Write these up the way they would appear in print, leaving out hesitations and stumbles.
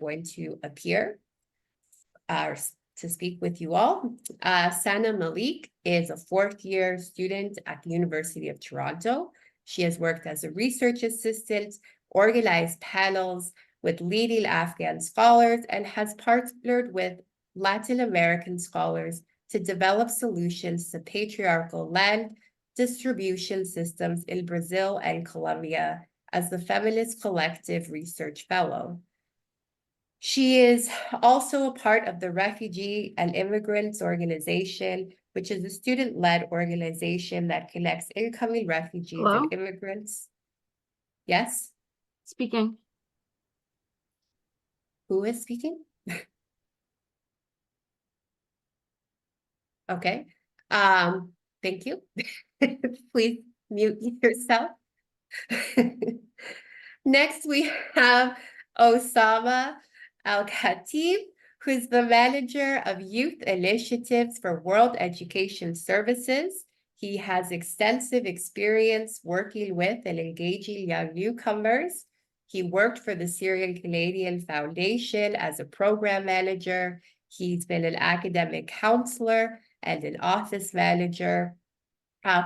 going to appear to speak with you all. Sana Malik is a fourth-year student at the University of Toronto. She has worked as a research assistant, organized panels with leading Afghan scholars, and has partnered with Latin American scholars to develop solutions to patriarchal land distribution systems in Brazil and Colombia as the Feminist Collective Research Fellow. She is also a part of the Refugee and Immigrants Organization, which is a student-led organization that connects incoming refugees and immigrants. Yes? Speaking. Who is speaking? Okay. Thank you. Please mute yourself. Next, we have Osama Al-Khatib, who's the manager of youth initiatives for World Education Services. He has extensive experience working with and engaging young newcomers. He worked for the Syrian Canadian Foundation as a program manager. He's been an academic counselor and an office manager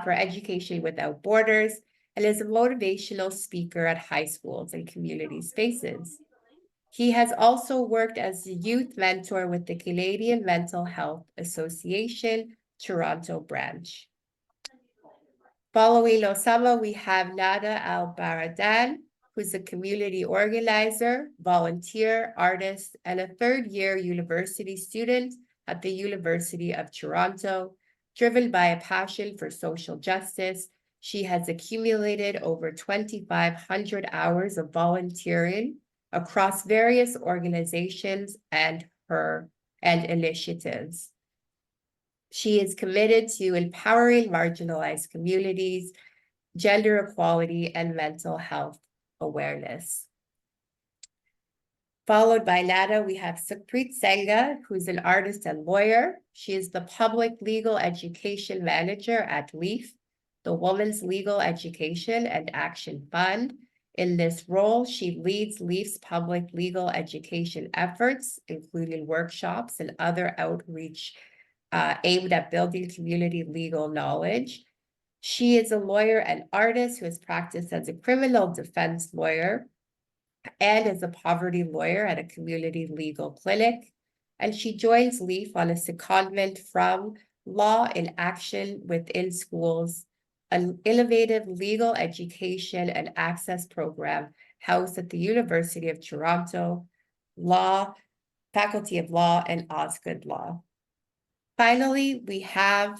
for Education Without Borders, and is a motivational speaker at high schools and community spaces. He has also worked as a youth mentor with the Canadian Mental Health Association, Toronto branch. Following Osama, we have Nada Al-Baradan, who's a community organizer, volunteer, artist, and a third-year university student at the University of Toronto. Driven by a passion for social justice, she has accumulated over 2,500 hours of volunteering across various organizations and initiatives. She is committed to empowering marginalized communities, gender equality, and mental health awareness. Followed by Nada, we have Sukhpreet Senga, who's an artist and lawyer. She is the Public Legal Education Manager at LEAF, the Women's Legal Education and Action Fund. In this role, she leads LEAF's public legal education efforts, including workshops and other outreach aimed at building community legal knowledge. She is a lawyer and artist who has practiced as a criminal defense lawyer and as a poverty lawyer at a community legal clinic. And she joins LEAF on a secondment from Law in Action Within Schools, an innovative legal education and access program housed at the University of Toronto, Faculty of Law, and Osgoode Law. Finally, we have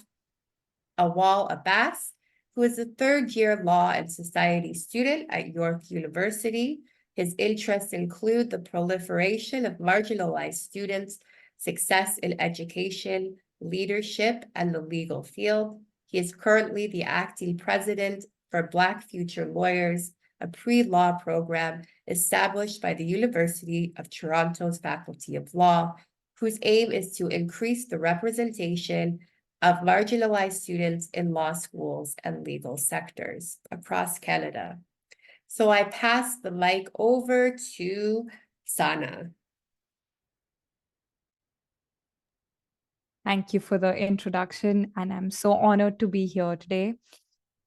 Awal Abbas, who is a third-year law and society student at York University. His interests include the proliferation of marginalized students, success in education, leadership, and the legal field. He is currently the acting president for Black Future Lawyers, a pre-law program established by the University of Toronto's Faculty of Law, whose aim is to increase the representation of marginalized students in law schools and legal sectors across Canada. So I pass the mic over to Sana. Thank you for the introduction, and I'm so honored to be here today.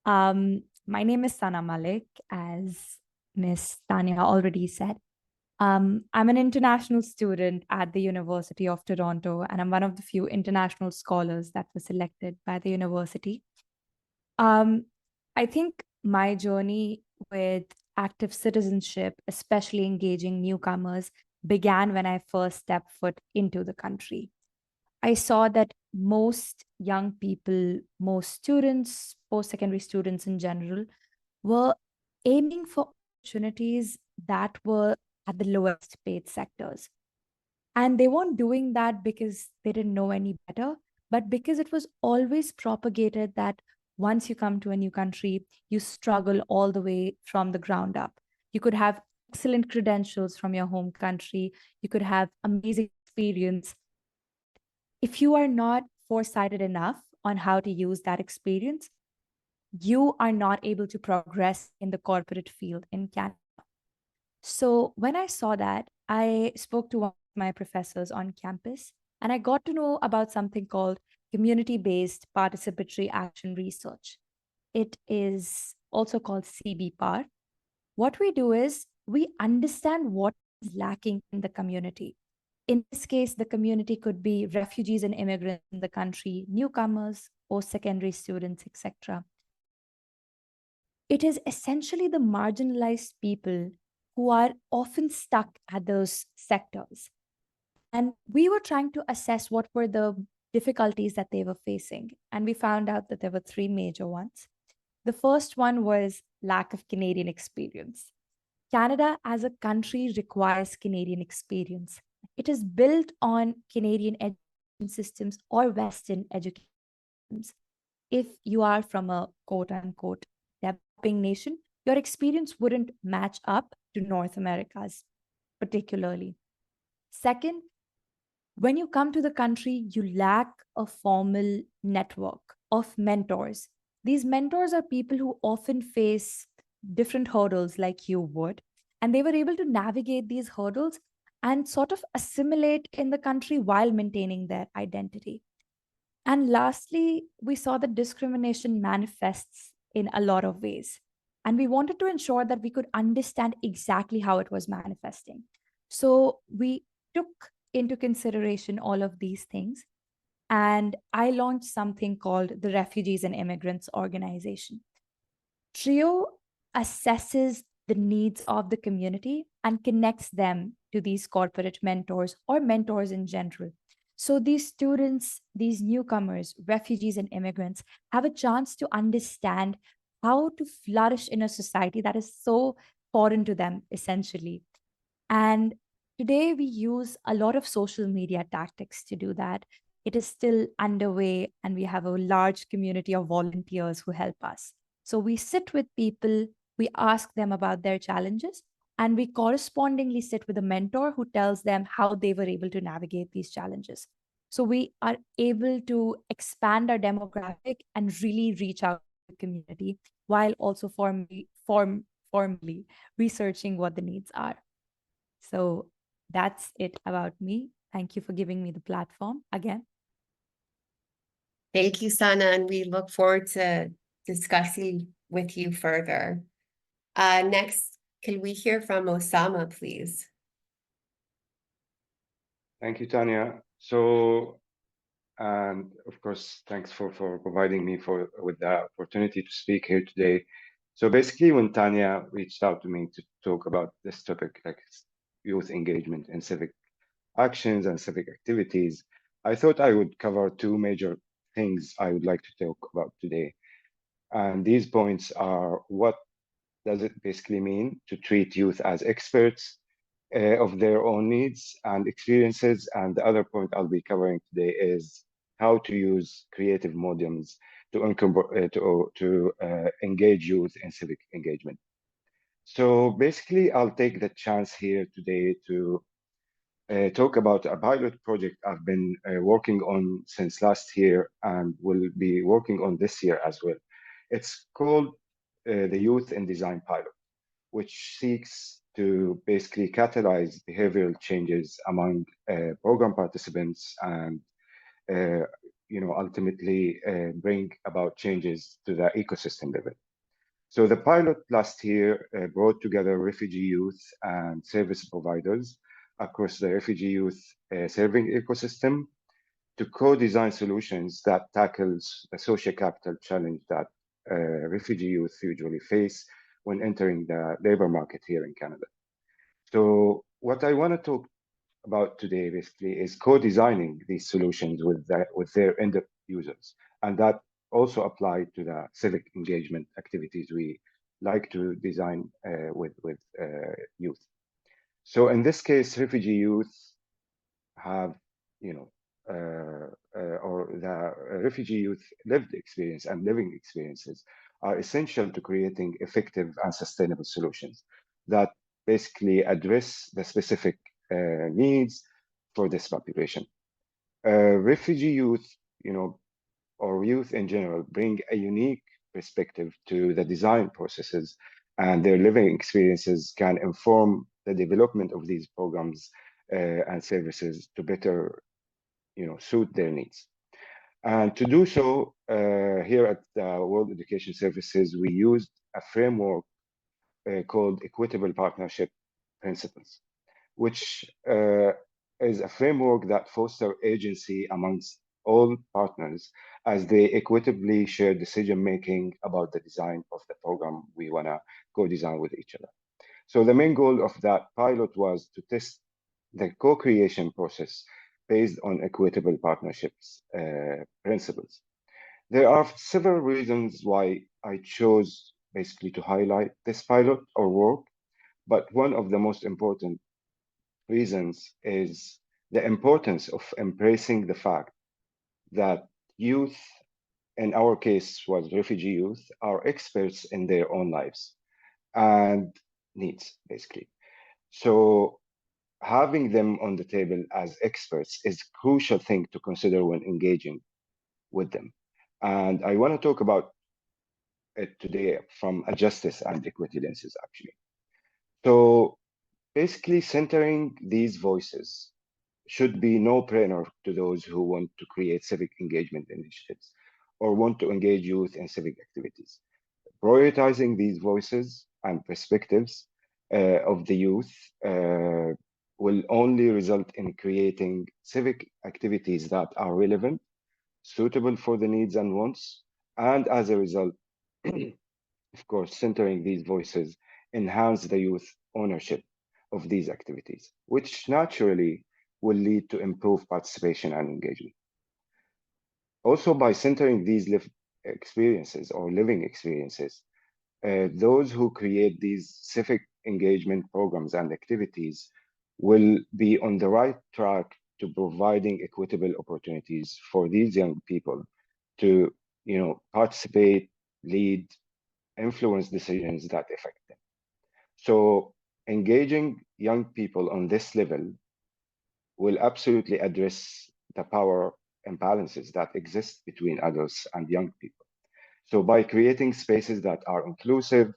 My name is Sana Malik, as Ms. Tanya already said. I'm an international student at the University of Toronto, and I'm one of the few international scholars that were selected by the university. I think my journey with active citizenship, especially engaging newcomers, began when I first stepped foot into the country. I saw that most young people, most students, post-secondary students in general, were aiming for opportunities that were at the lowest paid sectors. And they weren't doing that because they didn't know any better, but because it was always propagated that once you come to a new country, you struggle all the way from the ground up. You could have excellent credentials from your home country. You could have amazing experience. If you are not foresighted enough on how to use that experience, you are not able to progress in the corporate field in Canada. So when I saw that, I spoke to one of my professors on campus and I got to know about something called community based participatory action research. It is also called CBPAR. What we do is we understand what is lacking in the community. In this case, the community could be refugees and immigrants in the country, newcomers, post-secondary students, etc. It is essentially the marginalized people who are often stuck at those sectors. And we were trying to assess what were the difficulties that they were facing. And we found out that there were three major ones. The first one was lack of Canadian experience. Canada as a country requires Canadian experience. It is built on Canadian education systems or Western education systems. If you are from a quote unquote developing nation, your experience wouldn't match up to North America's particularly. Second, when you come to the country, you lack a formal network of mentors. These mentors are people who often face different hurdles like you would, and they were able to navigate these hurdles and sort of assimilate in the country while maintaining their identity. And lastly, we saw that discrimination manifests in a lot of ways. And we wanted to ensure that we could understand exactly how it was manifesting. So we took into consideration all of these things. And I launched something called the Refugees and Immigrants Organization. TRIO assesses the needs of the community and connects them to these corporate mentors or mentors in general. So these students, these newcomers, refugees, and immigrants have a chance to understand how to flourish in a society that is so foreign to them, essentially. And today we use a lot of social media tactics to do that. It is still underway, and we have a large community of volunteers who help us. So we sit with people, we ask them about their challenges, and we correspondingly sit with a mentor who tells them how they were able to navigate these challenges. So we are able to expand our demographic and really reach out to the community while also formally researching what the needs are. So that's it about me. Thank you for giving me the platform again. Thank you, Sana, and we look forward to discussing with you further. Next, can we hear from Osama, please? Thank you, Tanya. So, and of course, thanks for providing me with the opportunity to speak here today. So basically, when Tanya reached out to me to talk about this topic, like youth engagement in civic actions and civic activities, I thought I would cover two major things I would like to talk about today. And these points are: what does it basically mean to treat youth as experts of their own needs and experiences? And the other point I'll be covering today is how to use creative mediums to engage youth in civic engagement. So basically, I'll take the chance here today to talk about a pilot project I've been working on since last year and will be working on this year as well. It's called the Youth in Design Pilot, which seeks to basically catalyze behavioral changes among program participants and ultimately bring about changes to the ecosystem level. So the pilot last year brought together refugee youth and service providers across the refugee youth serving ecosystem to co-design solutions that tackles the social capital challenge that refugee youth usually face when entering the labor market here in Canada. So what I want to talk about today basically is co-designing these solutions with their end users, and that also apply to the civic engagement activities we like to design with youth. So in this case, refugee youth have, or the refugee youth lived experience and living experiences are essential to creating effective and sustainable solutions that basically address the specific needs for this population. Refugee youth, or youth in general, bring a unique perspective to the design processes, and their living experiences can inform the development of these programs and services to better, suit their needs. And to do so, here at World Education Services, we used a framework called Equitable Partnership Principles, which is a framework that fosters agency amongst all partners as they equitably share decision-making about the design of the program we want to co-design with each other. So the main goal of that pilot was to test the co-creation process based on equitable partnerships principles. There are several reasons why I chose basically to highlight this pilot or work, but one of the most important reasons is the importance of embracing the fact that youth, in our case was refugee youth, are experts in their own lives and needs, basically. So having them on the table as experts is a crucial thing to consider when engaging with them. And I want to talk about it today from a justice and equity lenses, actually. So basically, centering these voices should be no-brainer to those who want to create civic engagement initiatives or want to engage youth in civic activities. Prioritizing these voices and perspectives of the youth will only result in creating civic activities that are relevant, suitable for the needs and wants, and as a result, of course, centering these voices enhance the youth ownership of these activities, which naturally will lead to improved participation and engagement. Also, by centering these lived experiences or living experiences, those who create these civic engagement programs and activities will be on the right track to providing equitable opportunities for these young people to, participate, lead, influence decisions that affect them. So engaging young people on this level will absolutely address the power imbalances that exist between adults and young people. So by creating spaces that are inclusive,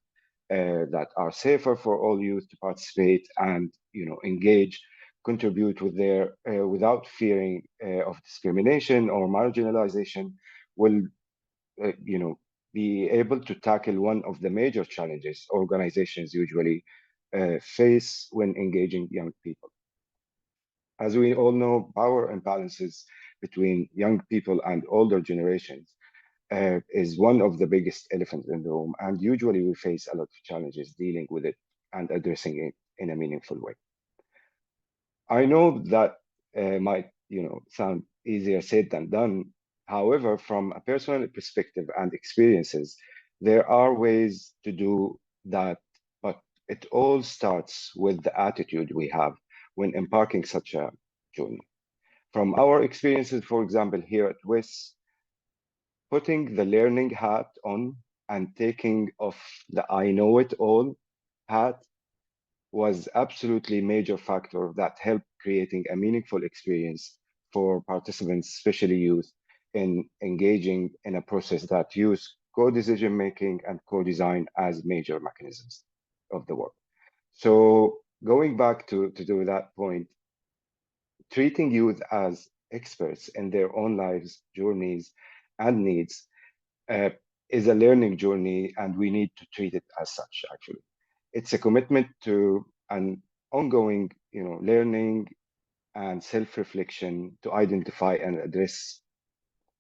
that are safer for all youth to participate and engage, contribute with their without fearing of discrimination or marginalization, will be able to tackle one of the major challenges organizations usually face when engaging young people. As we all know, power imbalances between young people and older generations is one of the biggest elephants in the room, and usually we face a lot of challenges dealing with it and addressing it in a meaningful way. I know that might sound easier said than done. However, from a personal perspective and experiences, there are ways to do that, but it all starts with the attitude we have when embarking such a journey. From our experiences, for example, here at WIS, putting the learning hat on and taking off the I know it all hat was absolutely major factor that helped creating a meaningful experience for participants, especially youth, in engaging in a process that use co-decision making and co-design as major mechanisms of the work. So going back to that point, treating youth as experts in their own lives, journeys, and needs is a learning journey, and we need to treat it as such, actually. It's a commitment to an ongoing, learning and self-reflection to identify and address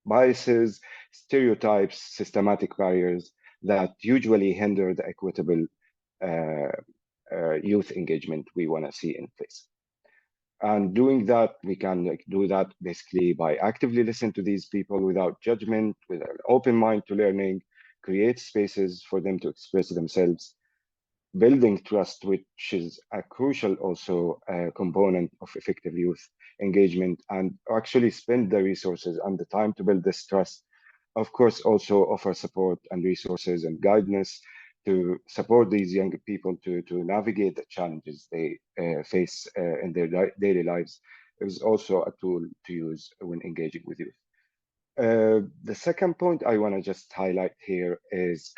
biases, stereotypes, systematic barriers that usually hinder the equitable youth engagement we want to see in place. And doing that, we can do that basically by actively listening to these people without judgment, with an open mind to learning, create spaces for them to express themselves, building trust, which is a crucial also component of effective youth engagement, and actually spend the resources and the time to build this trust. Of course, also offer support and resources and guidance to support these young people to navigate the challenges they face in their daily lives is also a tool to use when engaging with youth. The second point I want to just highlight here is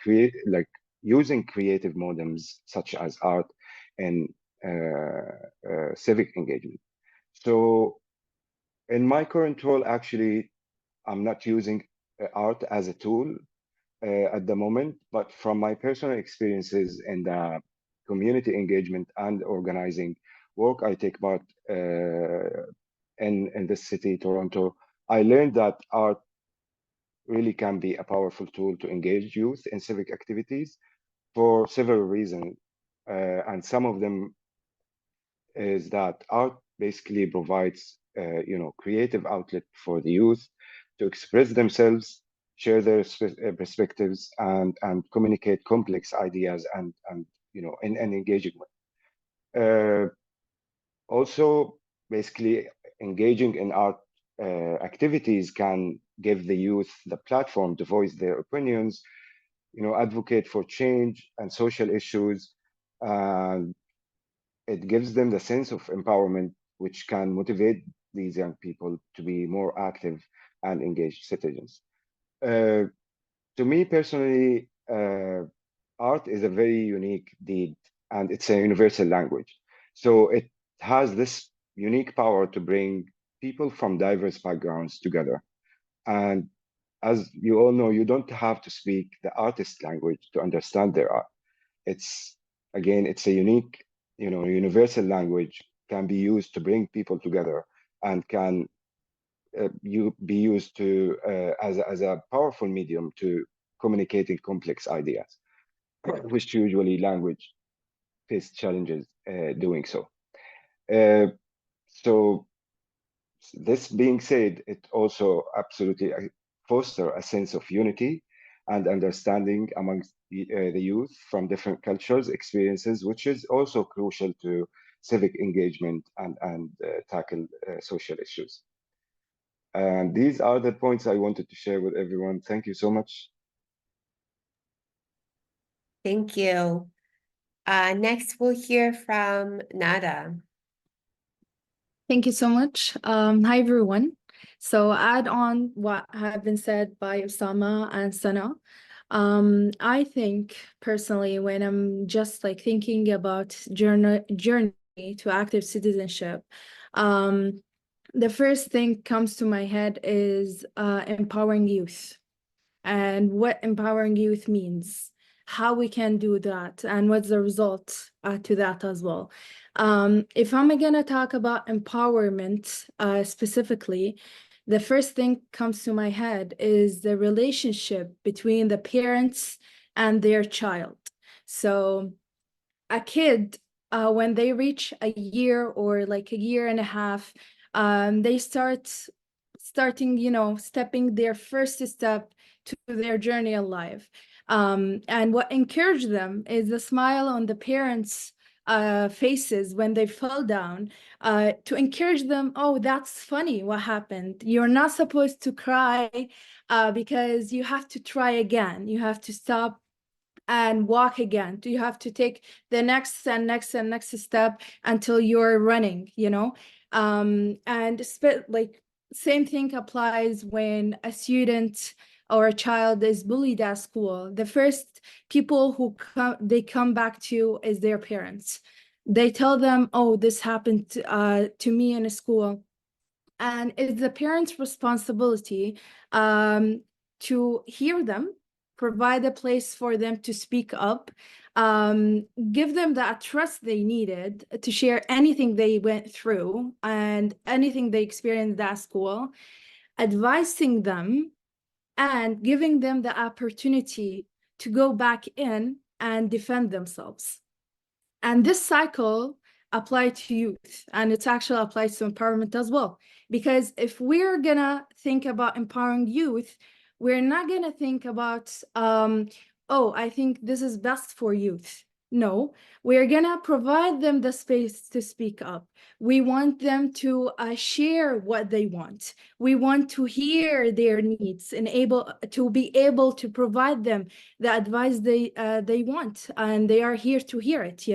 using creative modems such as art and civic engagement. So in my current role, actually, I'm not using art as a tool at the moment, but from my personal experiences in the community engagement and organizing work I take part in this city, Toronto, I learned that art really can be a powerful tool to engage youth in civic activities for several reasons. And some of them is that art basically provides, creative outlet for the youth to express themselves, share their perspectives, and communicate complex ideas and in an engaging way. Also, basically, engaging in art activities can give the youth the platform to voice their opinions, advocate for change and social issues. And it gives them the sense of empowerment, which can motivate these young people to be more active and engaged citizens. Uh, to me personally, art is a very unique deed and it's a universal language. So it has this unique power to bring people from diverse backgrounds together. And as you all know, you don't have to speak the artist language to understand their art. It's again, it's a unique, universal language can be used to bring people together and can be used to as a powerful medium to communicating complex ideas, which usually language face challenges doing so. So this being said, it also absolutely foster a sense of unity and understanding amongst the youth from different cultures, experiences, which is also crucial to civic engagement and tackle social issues. And these are the points I wanted to share with everyone. Thank you so much. Thank you. Next, we'll hear from Nada. Thank you so much. Hi, everyone. So add on what have been said by Osama and Sana. I think personally, when I'm just like thinking about journey to active citizenship, the first thing comes to my head is empowering youth and what empowering youth means, how we can do that, and what's the result to that as well. If I'm gonna talk about empowerment specifically, the first thing comes to my head is the relationship between the parents and their child. So a kid, when they reach a year or like a year and a half, they stepping their first step to their journey in life. And what encouraged them is the smile on the parents' faces when they fell down, to encourage them, oh, that's funny what happened. You're not supposed to cry because you have to try again. You have to stop and walk again. You have to take the next and next and next step until you're running, and like same thing applies when a student or a child is bullied at school. The first people who come back to is their parents. They tell them, oh, this happened to me in a school. And it's the parents' responsibility to hear them, provide a place for them to speak up, give them that trust they needed to share anything they went through and anything they experienced at school, advising them and giving them the opportunity to go back in and defend themselves. And this cycle applies to youth, and it actually applies to empowerment as well. Because if we're gonna think about empowering youth, we're not gonna think about, oh, I think this is best for youth. No, we're gonna provide them the space to speak up. We want them to share what they want. We want to hear their needs and be able to provide them the advice they want, and they are here to hear it.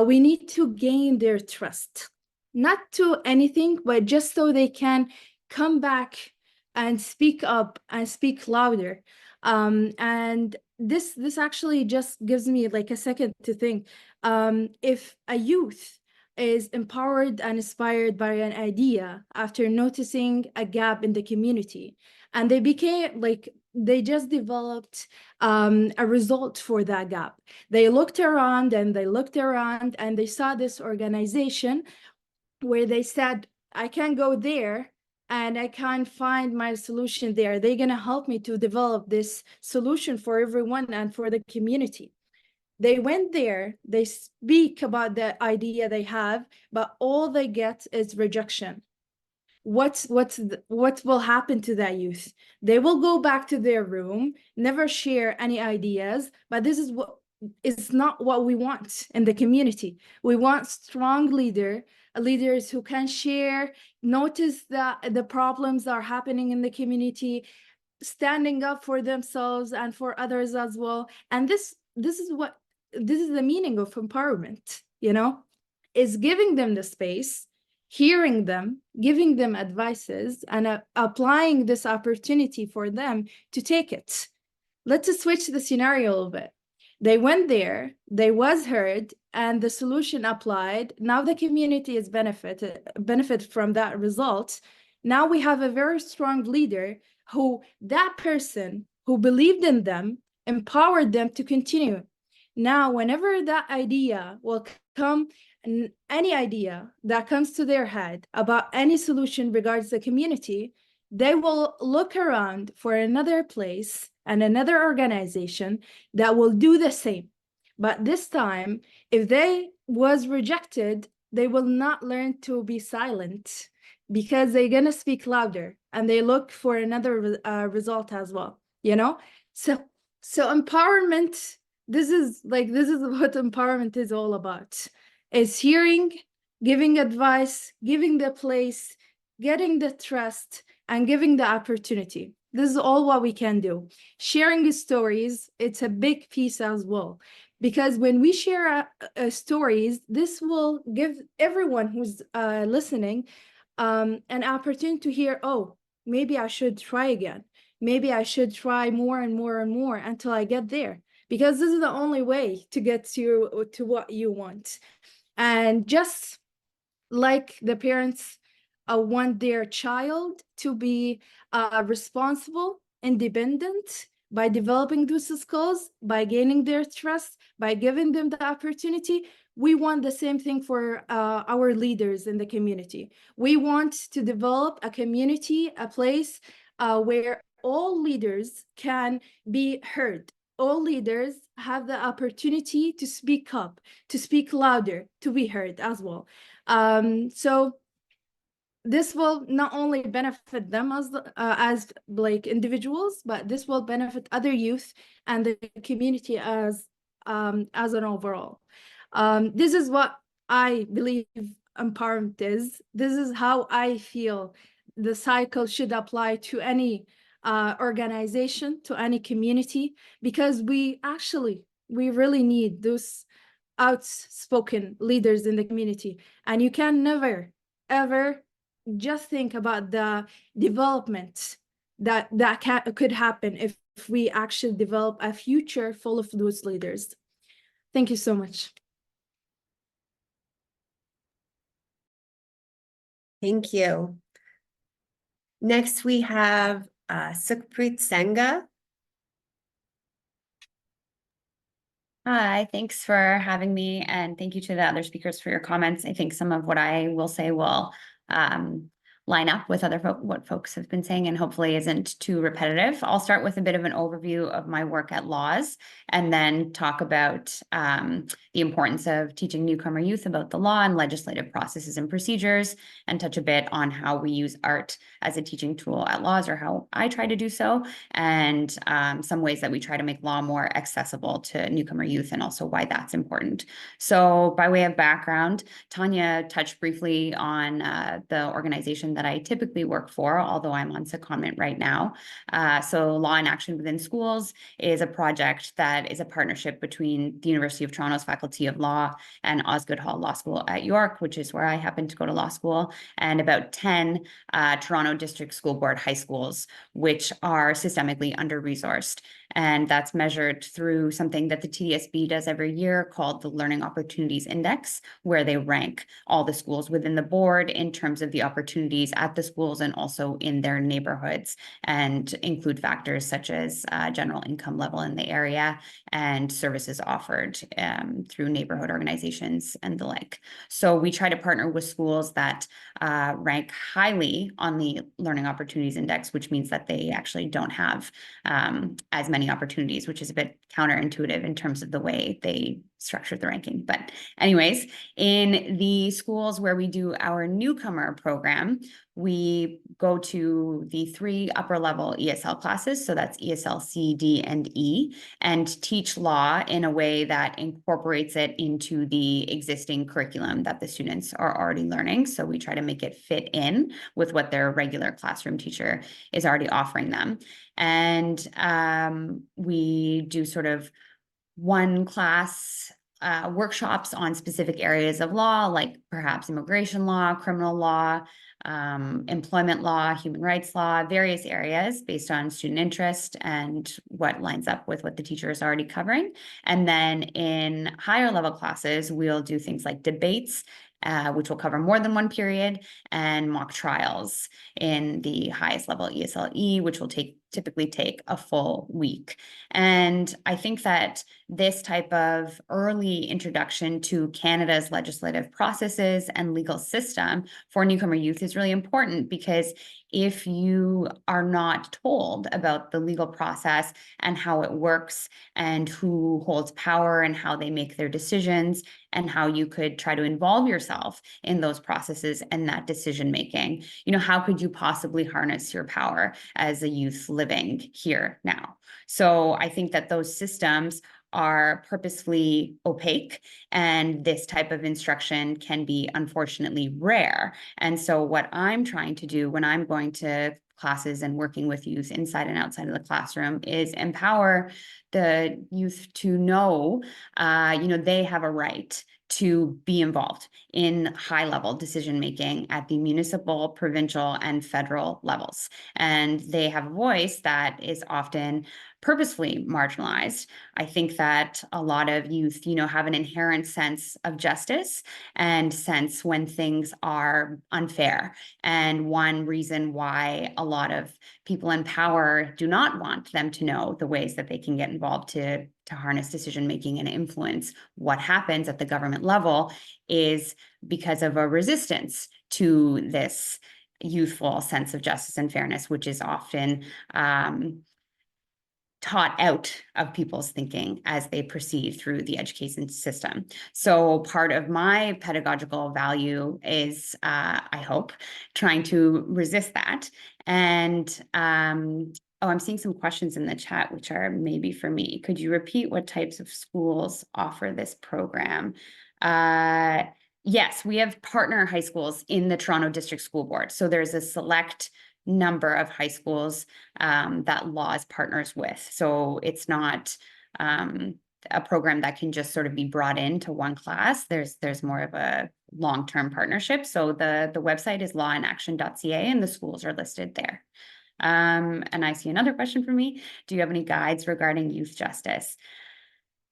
We need to gain their trust, not to anything, but just so they can come back and speak up and speak louder. And this actually just gives me like a second to think. If a youth is empowered and inspired by an idea after noticing a gap in the community, and they just developed a result for that gap. They looked around and they saw this organization where they said, I can go there and I can't find my solution there. They're going to help me to develop this solution for everyone and for the community. They went there, they speak about the idea they have, but all they get is rejection. What will happen to that youth? They will go back to their room, never share any ideas, but this is not what we want in the community. We want strong leaders who can share, notice that the problems are happening in the community, standing up for themselves and for others as well. And this is the meaning of empowerment, is giving them the space, hearing them, giving them advices, and applying this opportunity for them to take it. Let's switch the scenario a little bit. They went there, they was heard, and the solution applied. Now the community is benefit from that result. Now we have a very strong leader that person who believed in them, empowered them to continue. Now, whenever that idea will come, any idea that comes to their head about any solution regards the community, they will look around for another place and another organization that will do the same. But this time, if they was rejected, they will not learn to be silent, because they're going to speak louder and they look for another result as well, So empowerment, this is what empowerment is all about. It's hearing, giving advice, giving the place, getting the trust, and giving the opportunity. This is all what we can do. Sharing stories, it's a big piece as well. Because when we share stories, this will give everyone who's listening an opportunity to hear, oh, maybe I should try again. Maybe I should try more and more and more until I get there. Because this is the only way to get to what you want. And just like the parents want their child to be responsible, independent, by developing those skills, by gaining their trust, by giving them the opportunity, we want the same thing for our leaders in the community. We want to develop a community, a place where all leaders can be heard. All leaders have the opportunity to speak up, to speak louder, to be heard as well. So this will not only benefit them as like individuals, but this will benefit other youth and the community as an overall. This is what I believe empowerment is. This is how I feel the cycle should apply to any organization, to any community, because we really need those outspoken leaders in the community. And you can never, ever just think about the development that could happen if we actually develop a future full of those leaders. Thank you so much. Thank you. Next, we have Sukhpreet Sangha. Hi, thanks for having me, and thank you to the other speakers for your comments. I think some of what I will say will line up with what folks have been saying, and hopefully isn't too repetitive. I'll start with a bit of an overview of my work at Laws, and then talk about the importance of teaching newcomer youth about the law and legislative processes and procedures, and touch a bit on how we use art as a teaching tool at Laws, or how I try to do so, and some ways that we try to make law more accessible to newcomer youth, and also why that's important. So by way of background, Tanya touched briefly on the organization organization that I typically work for, although I'm on secondment right now. So Law in Action Within Schools is a project that is a partnership between the University of Toronto's Faculty of Law and Osgoode Hall Law School at York, which is where I happen to go to law school, and about 10 Toronto District School Board high schools, which are systemically under-resourced. And that's measured through something that the TDSB does every year called the Learning Opportunities Index, where they rank all the schools within the board in terms of the opportunities at the schools and also in their neighborhoods, and include factors such as general income level in the area and services offered through neighborhood organizations and the like. So we try to partner with schools that rank highly on the Learning Opportunities Index, which means that they actually don't have as many opportunities, which is a bit counterintuitive in terms of the way they structured the ranking. But anyways, in the schools where we do our newcomer program, we go to the 3 upper level ESL classes. So that's ESL C, D, and E, and teach law in a way that incorporates it into the existing curriculum that the students are already learning. So we try to make it fit in with what their regular classroom teacher is already offering them. And we do sort of one class workshops on specific areas of law, like perhaps immigration law, criminal law, employment law, human rights law, various areas based on student interest and what lines up with what the teacher is already covering. And then in higher level classes, we'll do things like debates, which will cover more than one period, and mock trials in the highest level ESLE, which will typically take a full week. And I think that this type of early introduction to Canada's legislative processes and legal system for newcomer youth is really important, because if you are not told about the legal process and how it works and who holds power and how they make their decisions and how you could try to involve yourself in those processes and that decision making, you know, how could you possibly harness your power as a youth living here now? So I think that those systems are purposefully opaque, and this type of instruction can be unfortunately rare. And so what I'm trying to do when I'm going to classes and working with youth inside and outside of the classroom is empower the youth to know, they have a right to be involved in high-level decision-making at the municipal, provincial, and federal levels. And they have a voice that is often purposefully marginalized. I think that a lot of youth, have an inherent sense of justice and sense when things are unfair. And one reason why a lot of people in power do not want them to know the ways that they can get involved to harness decision-making and influence what happens at the government level is because of a resistance to this youthful sense of justice and fairness, which is often taught out of people's thinking as they proceed through the education system. So part of my pedagogical value is, I hope, trying to resist that. And I'm seeing some questions in the chat, which are maybe for me. Could you repeat what types of schools offer this program? Yes, we have partner high schools in the Toronto District School Board. So there's a select number of high schools that law is partners with. So it's not a program that can just sort of be brought into one class. There's more of a long-term partnership. So the website is lawinaction.ca and the schools are listed there. And I see another question for me. Do you have any guides regarding youth justice?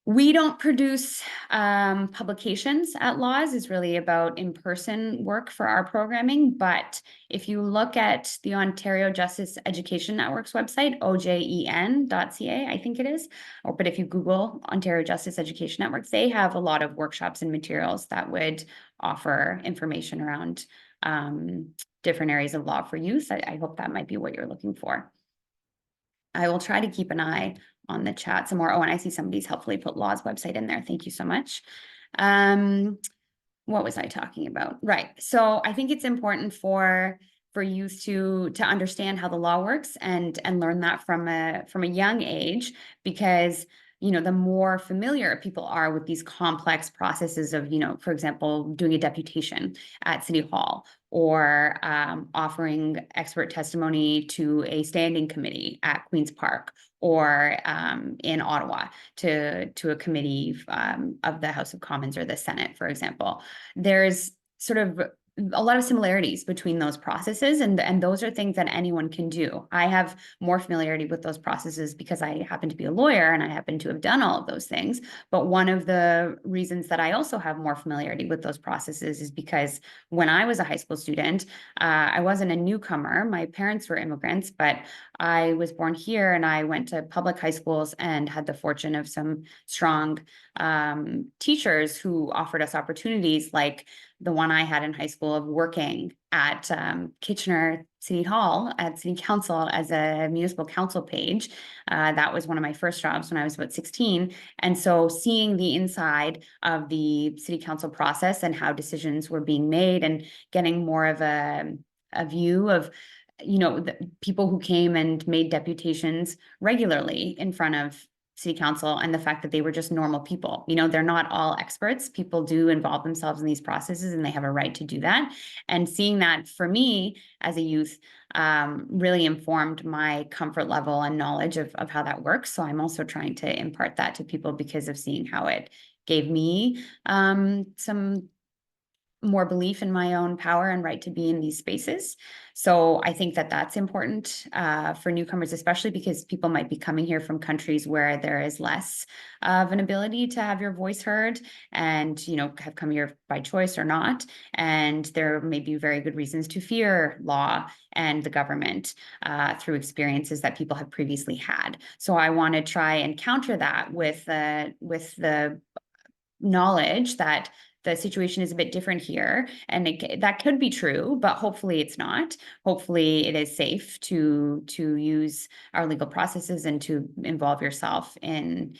We don't produce publications at Laws. It's really about in-person work for our programming. But if you look at the Ontario Justice Education Network's website, ojen.ca, I think it is, but if you Google Ontario Justice Education Network, they have a lot of workshops and materials that would offer information around different areas of law for youth. I hope that might be what you're looking for. I will try to keep an eye on the chat some more. Oh, and I see somebody's helpfully put Law's website in there. Thank you so much. What was I talking about? Right. So I think it's important for youth to understand how the law works and learn that from a young age, because the more familiar people are with these complex processes of, for example, doing a deputation at City Hall, or offering expert testimony to a standing committee at Queen's Park, or in Ottawa to a committee of the House of Commons or the Senate, for example. There's sort of a lot of similarities between those processes, and those are things that anyone can do. I have more familiarity with those processes because I happen to be a lawyer and I happen to have done all of those things. But one of the reasons that I also have more familiarity with those processes is because when I was a high school student, I wasn't a newcomer. My parents were immigrants, but I was born here and I went to public high schools and had the fortune of some strong teachers who offered us opportunities like the one I had in high school of working at Kitchener City Hall at City Council as a municipal council page. That was one of my first jobs when I was about 16. And so seeing the inside of the City Council process and how decisions were being made, and getting more of a view of the people who came and made deputations regularly in front of City Council, and the fact that they were just normal people. They're not all experts. People do involve themselves in these processes and they have a right to do that. And seeing that for me as a youth really informed my comfort level and knowledge of how that works. So I'm also trying to impart that to people because of seeing how it gave me some more belief in my own power and right to be in these spaces. So I think that that's important for newcomers, especially because people might be coming here from countries where there is less of an ability to have your voice heard, and have come here by choice or not. And there may be very good reasons to fear law and the government through experiences that people have previously had. So I want to try and counter that with the knowledge that the situation is a bit different here, and that could be true, but hopefully it's not. Hopefully it is safe to use our legal processes and to involve yourself in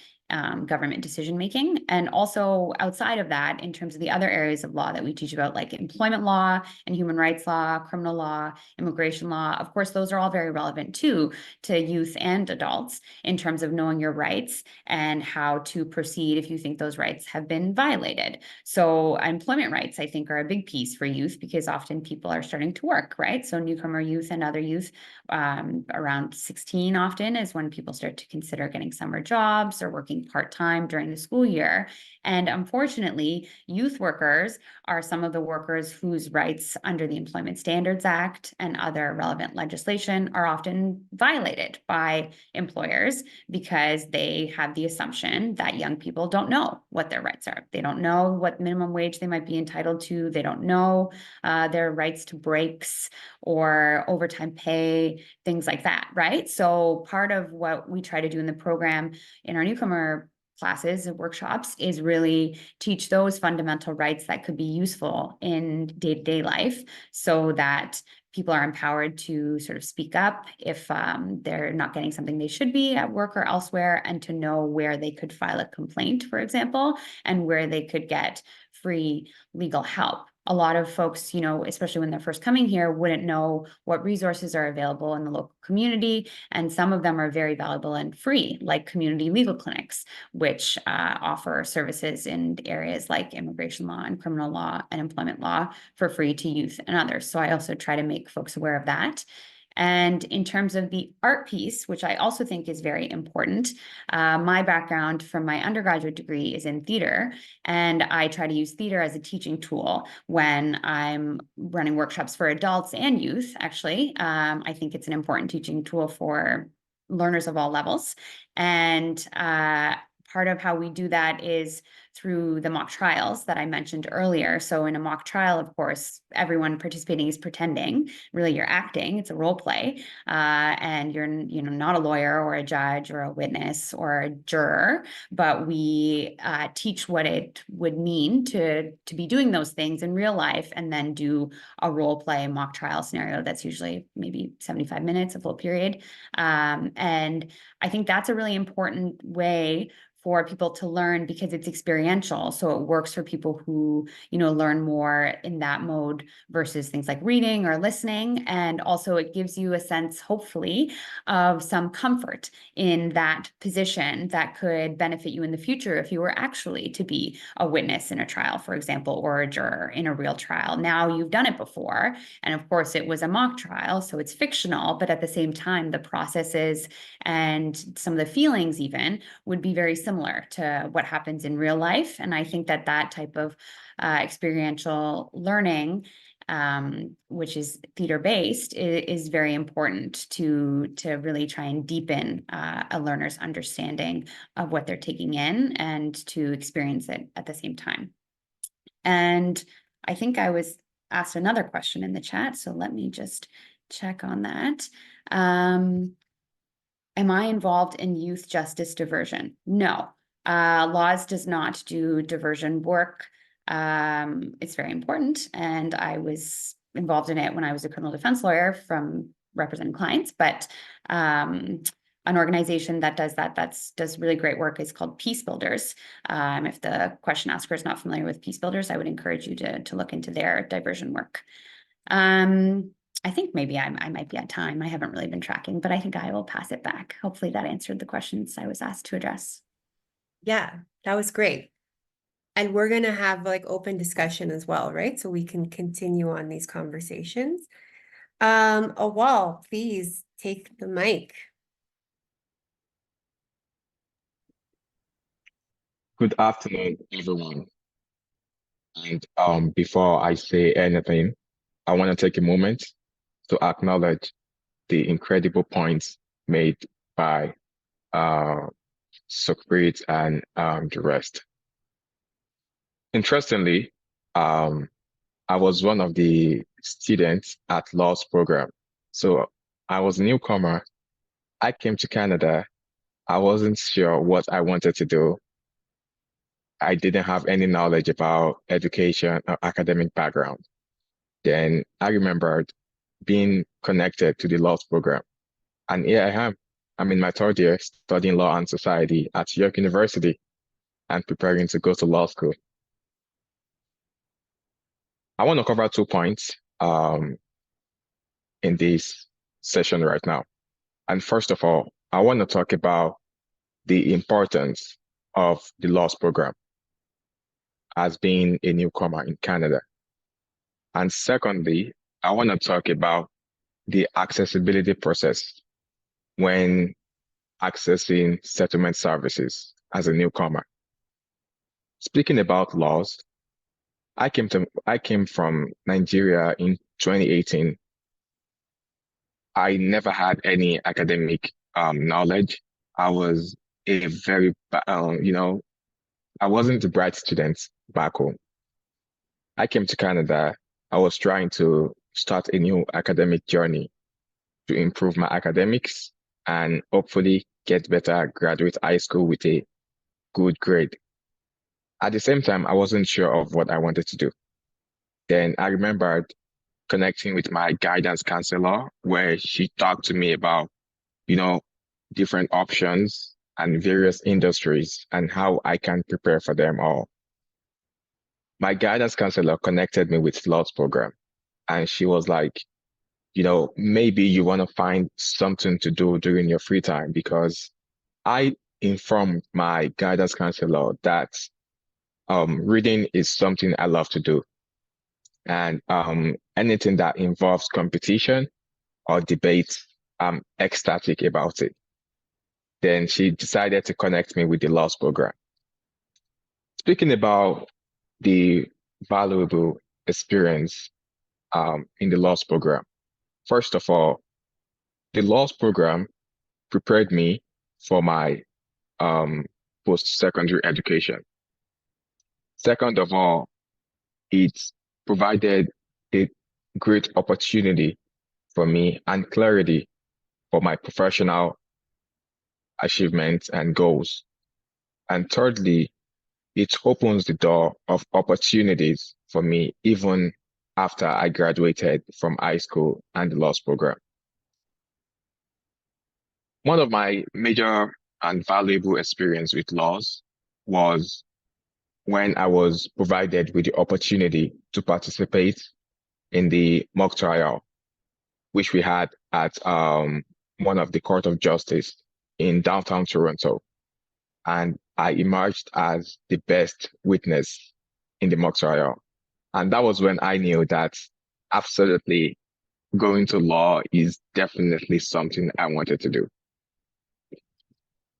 government decision making. And also outside of that, in terms of the other areas of law that we teach about, like employment law and human rights law, criminal law, immigration law, of course, those are all very relevant too to youth and adults in terms of knowing your rights and how to proceed if you think those rights have been violated. So employment rights, I think, are a big piece for youth because often people are starting to work, right? So newcomer youth and other youth around 16 often is when people start to consider getting summer jobs or working part-time during the school year. And unfortunately, youth workers are some of the workers whose rights under the Employment Standards Act and other relevant legislation are often violated by employers because they have the assumption that young people don't know what their rights are. They don't know what minimum wage they might be entitled to. They don't know their rights to breaks or overtime pay, things like that, right? So part of what we try to do in the program in our newcomer classes and workshops is really teach those fundamental rights that could be useful in day-to-day life, so that people are empowered to sort of speak up if they're not getting something they should be at work or elsewhere, and to know where they could file a complaint, for example, and where they could get free legal help. A lot of folks, especially when they're first coming here, wouldn't know what resources are available in the local community. And some of them are very valuable and free, like community legal clinics, which offer services in areas like immigration law and criminal law and employment law for free to youth and others. So I also try to make folks aware of that. And in terms of the art piece, which I also think is very important, my background from my undergraduate degree is in theater, and I try to use theater as a teaching tool when I'm running workshops for adults and youth, actually. I think it's an important teaching tool for learners of all levels. And part of how we do that is through the mock trials that I mentioned earlier. So in a mock trial, of course, everyone participating is pretending. Really, you're acting. It's a role play, and you're not a lawyer or a judge or a witness or a juror. But we teach what it would mean to be doing those things in real life, and then do a role play mock trial scenario that's usually maybe 75 minutes, a full period. And I think that's a really important way for people to learn, because it's experiential. experiential. So it works for people who, learn more in that mode versus things like reading or listening. And also it gives you a sense, hopefully, of some comfort in that position that could benefit you in the future if you were actually to be a witness in a trial, for example, or a juror in a real trial. Now you've done it before. And of course, it was a mock trial, so it's fictional, but at the same time, the processes and some of the feelings even would be very similar to what happens in real life. And I think that that type of experiential learning, which is theater-based, is very important to really try and deepen a learner's understanding of what they're taking in and to experience it at the same time. And I think I was asked another question in the chat, so let me just check on that. Am I involved in youth justice diversion? No. Laws does not do diversion work. It's very important, and I was involved in it when I was a criminal defense lawyer from representing clients, but an organization that does does really great work is called Peace Builders. If the question asker is not familiar with Peace Builders, I would encourage you to look into their diversion work. I think maybe I might be at time. I haven't really been tracking, but I think I will pass it back. Hopefully that answered the questions I was asked to address. Yeah, that was great. And we're going to have like open discussion as well, right? So we can continue on these conversations. Awal, please take the mic. Good afternoon, everyone. And before I say anything, I want to take a moment to acknowledge the incredible points made by Sukhpreet and the rest. Interestingly, I was one of the students at Law's program. So I was a newcomer. I came to Canada. I wasn't sure what I wanted to do. I didn't have any knowledge about education or academic background. Then I remembered being connected to the law program. And here I am. I'm in my third year studying law and society at York University and preparing to go to law school. I want to cover 2 points in this session right now. And first of all, I want to talk about the importance of the law program as being a newcomer in Canada. And secondly, I want to talk about the accessibility process when accessing settlement services as a newcomer. Speaking about laws, I came from Nigeria in 2018. I never had any academic knowledge. I was a very, I wasn't a bright student back home. I came to Canada. I was trying to start a new academic journey to improve my academics and hopefully get better, graduate high school with a good grade. At the same time, I wasn't sure of what I wanted to do. Then I remembered connecting with my guidance counselor, where she talked to me about, different options and various industries and how I can prepare for them all. My guidance counselor connected me with Lot's program, and she was like, maybe you want to find something to do during your free time, because I informed my guidance counselor that reading is something I love to do. And anything that involves competition or debate, I'm ecstatic about it. Then she decided to connect me with the laws program. Speaking about the valuable experience in the laws program, first of all, the laws program prepared me for my post-secondary education. Second of all, it provided a great opportunity for me and clarity for my professional achievements and goals. And thirdly, it opens the door of opportunities for me even after I graduated from high school and the law program. One of my major and valuable experience with laws was when I was provided with the opportunity to participate in the mock trial, which we had at one of the Court of Justice in downtown Toronto. And I emerged as the best witness in the mock trial. And that was when I knew that absolutely going to law is definitely something I wanted to do.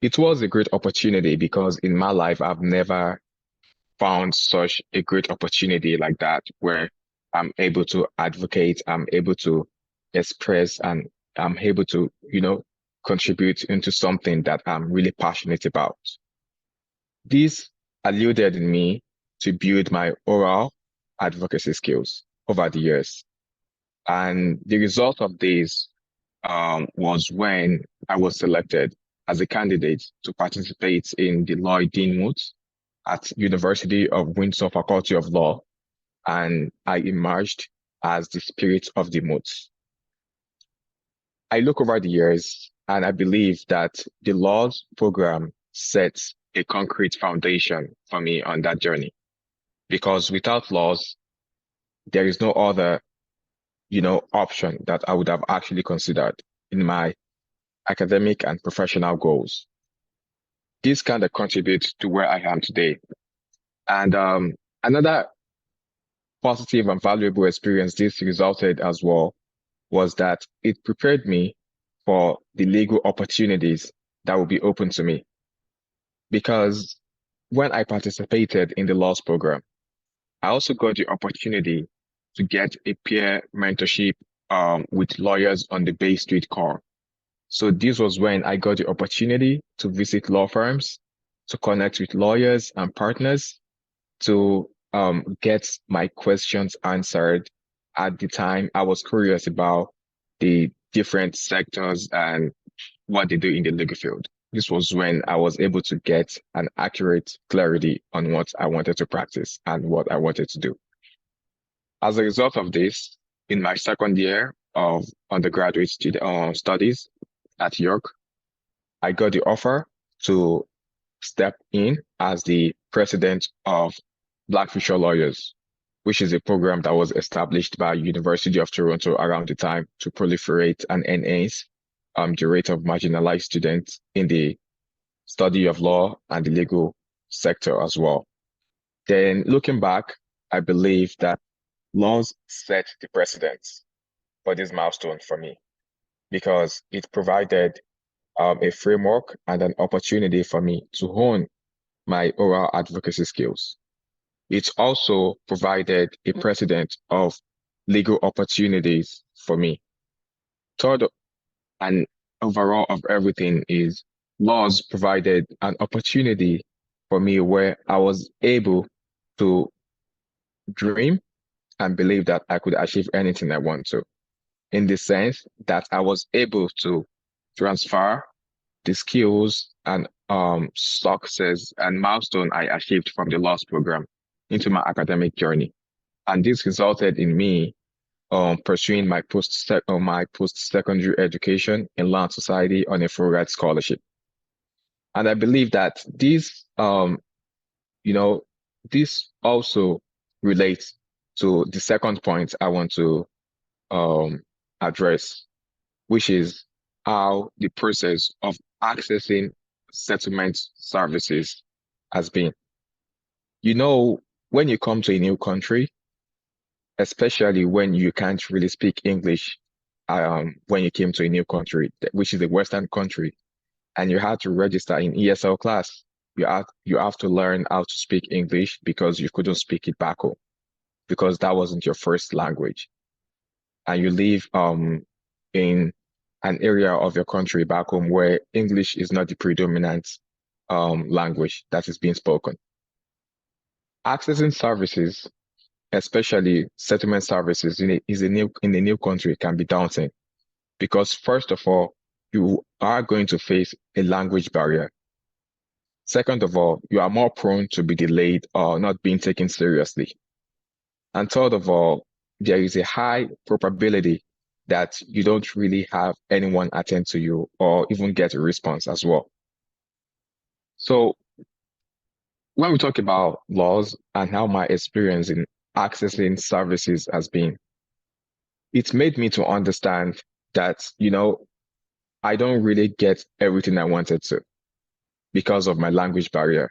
It was a great opportunity because in my life, I've never found such a great opportunity like that, where I'm able to advocate, I'm able to express, and I'm able to, contribute into something that I'm really passionate about. This alluded in me to build my oral advocacy skills over the years. And the result of this was when I was selected as a candidate to participate in the Law Dean Moot at University of Windsor Faculty of Law, and I emerged as the spirit of the moot. I look over the years and I believe that the laws program sets a concrete foundation for me on that journey. Because without laws, there is no other, option that I would have actually considered in my academic and professional goals. This kind of contributes to where I am today. And another positive and valuable experience this resulted as well was that it prepared me for the legal opportunities that will be open to me. Because when I participated in the laws program, I also got the opportunity to get a peer mentorship with lawyers on the Bay Street core. So this was when I got the opportunity to visit law firms, to connect with lawyers and partners, to get my questions answered. At the time, I was curious about the different sectors and what they do in the legal field. This was when I was able to get an accurate clarity on what I wanted to practice and what I wanted to do. As a result of this, in my second year of undergraduate studies at York, I got the offer to step in as the president of Black Future Lawyers, which is a program that was established by University of Toronto around the time to proliferate and enhance the rate of marginalized students in the study of law and the legal sector as well. Then looking back, I believe that laws set the precedence for this milestone for me because it provided a framework and an opportunity for me to hone my oral advocacy skills. It also provided a precedent of legal opportunities for me. Third, and overall of everything is laws provided an opportunity for me where I was able to dream and believe that I could achieve anything I want to, in the sense that I was able to transfer the skills and success and milestone I achieved from the laws program into my academic journey. And this resulted in me pursuing my post-secondary education in law and society on a full ride scholarship. And I believe that this, this also relates to the second point I want to address, which is how the process of accessing settlement services has been. When you come to a new country, especially when you can't really speak English, when you came to a new country, which is a Western country, and you had to register in ESL class, you have to learn how to speak English because you couldn't speak it back home, because that wasn't your first language. And you live in an area of your country back home where English is not the predominant language that is being spoken. Accessing services, especially settlement services in a new country, can be daunting because first of all, you are going to face a language barrier. Second of all, you are more prone to be delayed or not being taken seriously. And third of all, there is a high probability that you don't really have anyone attend to you or even get a response as well. So when we talk about laws and how my experience in accessing services has been, it's made me to understand that, I don't really get everything I wanted to because of my language barrier.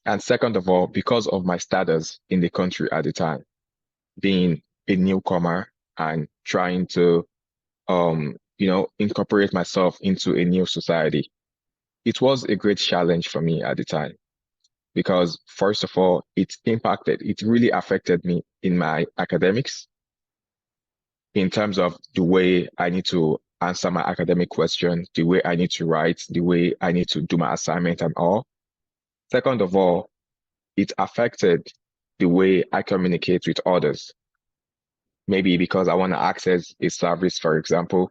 And second of all, because of my status in the country at the time, being a newcomer and trying to, incorporate myself into a new society. It was a great challenge for me at the time because first of all, it really affected me in my academics in terms of the way I need to answer my academic question, the way I need to write, the way I need to do my assignment and all. Second of all, it affected the way I communicate with others. Maybe because I want to access a service, for example,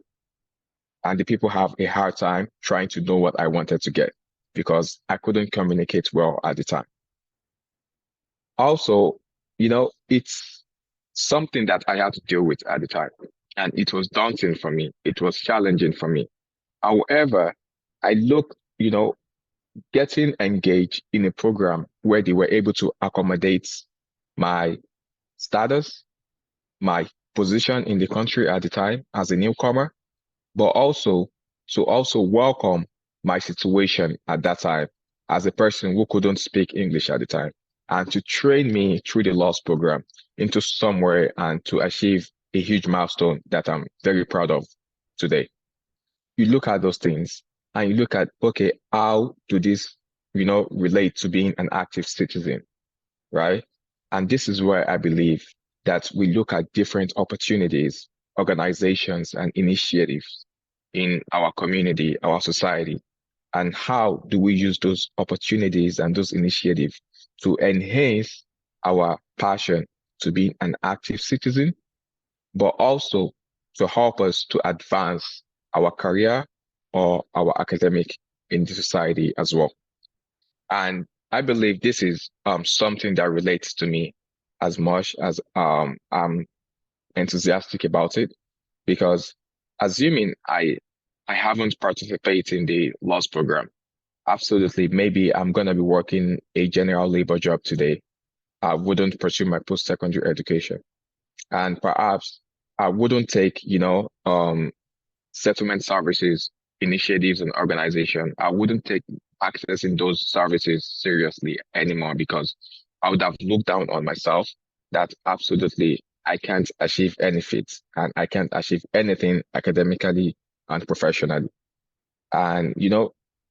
and the people have a hard time trying to know what I wanted to get because I couldn't communicate well at the time. Also, it's something that I had to deal with at the time, and it was daunting for me. It was challenging for me. However, I look, getting engaged in a program where they were able to accommodate my status, my position in the country at the time as a newcomer, but also to also welcome my situation at that time as a person who couldn't speak English at the time, and to train me through the laws program into somewhere and to achieve a huge milestone that I'm very proud of today. You look at those things and you look at, okay, how do this, relate to being an active citizen, right? And this is where I believe that we look at different opportunities, organizations, and initiatives in our community, our society, and how do we use those opportunities and those initiatives to enhance our passion to be an active citizen, but also to help us to advance our career or our academic in the society as well. And I believe this is something that relates to me as much as I'm enthusiastic about it, because assuming I haven't participated in the laws program, absolutely, maybe I'm gonna be working a general labor job today. I wouldn't pursue my post-secondary education, and perhaps I wouldn't take, settlement services, initiatives, and organization. I wouldn't take accessing those services seriously anymore because I would have looked down on myself that absolutely I can't achieve any feats and I can't achieve anything academically and professionally. And,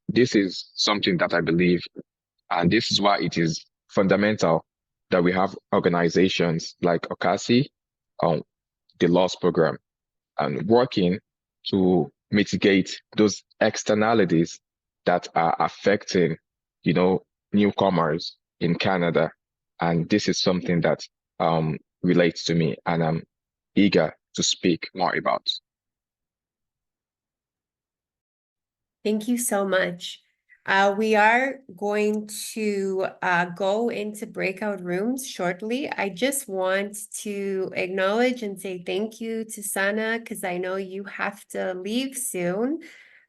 this is something that I believe, and this is why it is fundamental that we have organizations like OCASI, the laws program, and working to mitigate those externalities that are affecting, newcomers in Canada. And this is something that relates to me and I'm eager to speak more about. Thank you so much. We are going to go into breakout rooms shortly. I just want to acknowledge and say thank you to Sana, because I know you have to leave soon.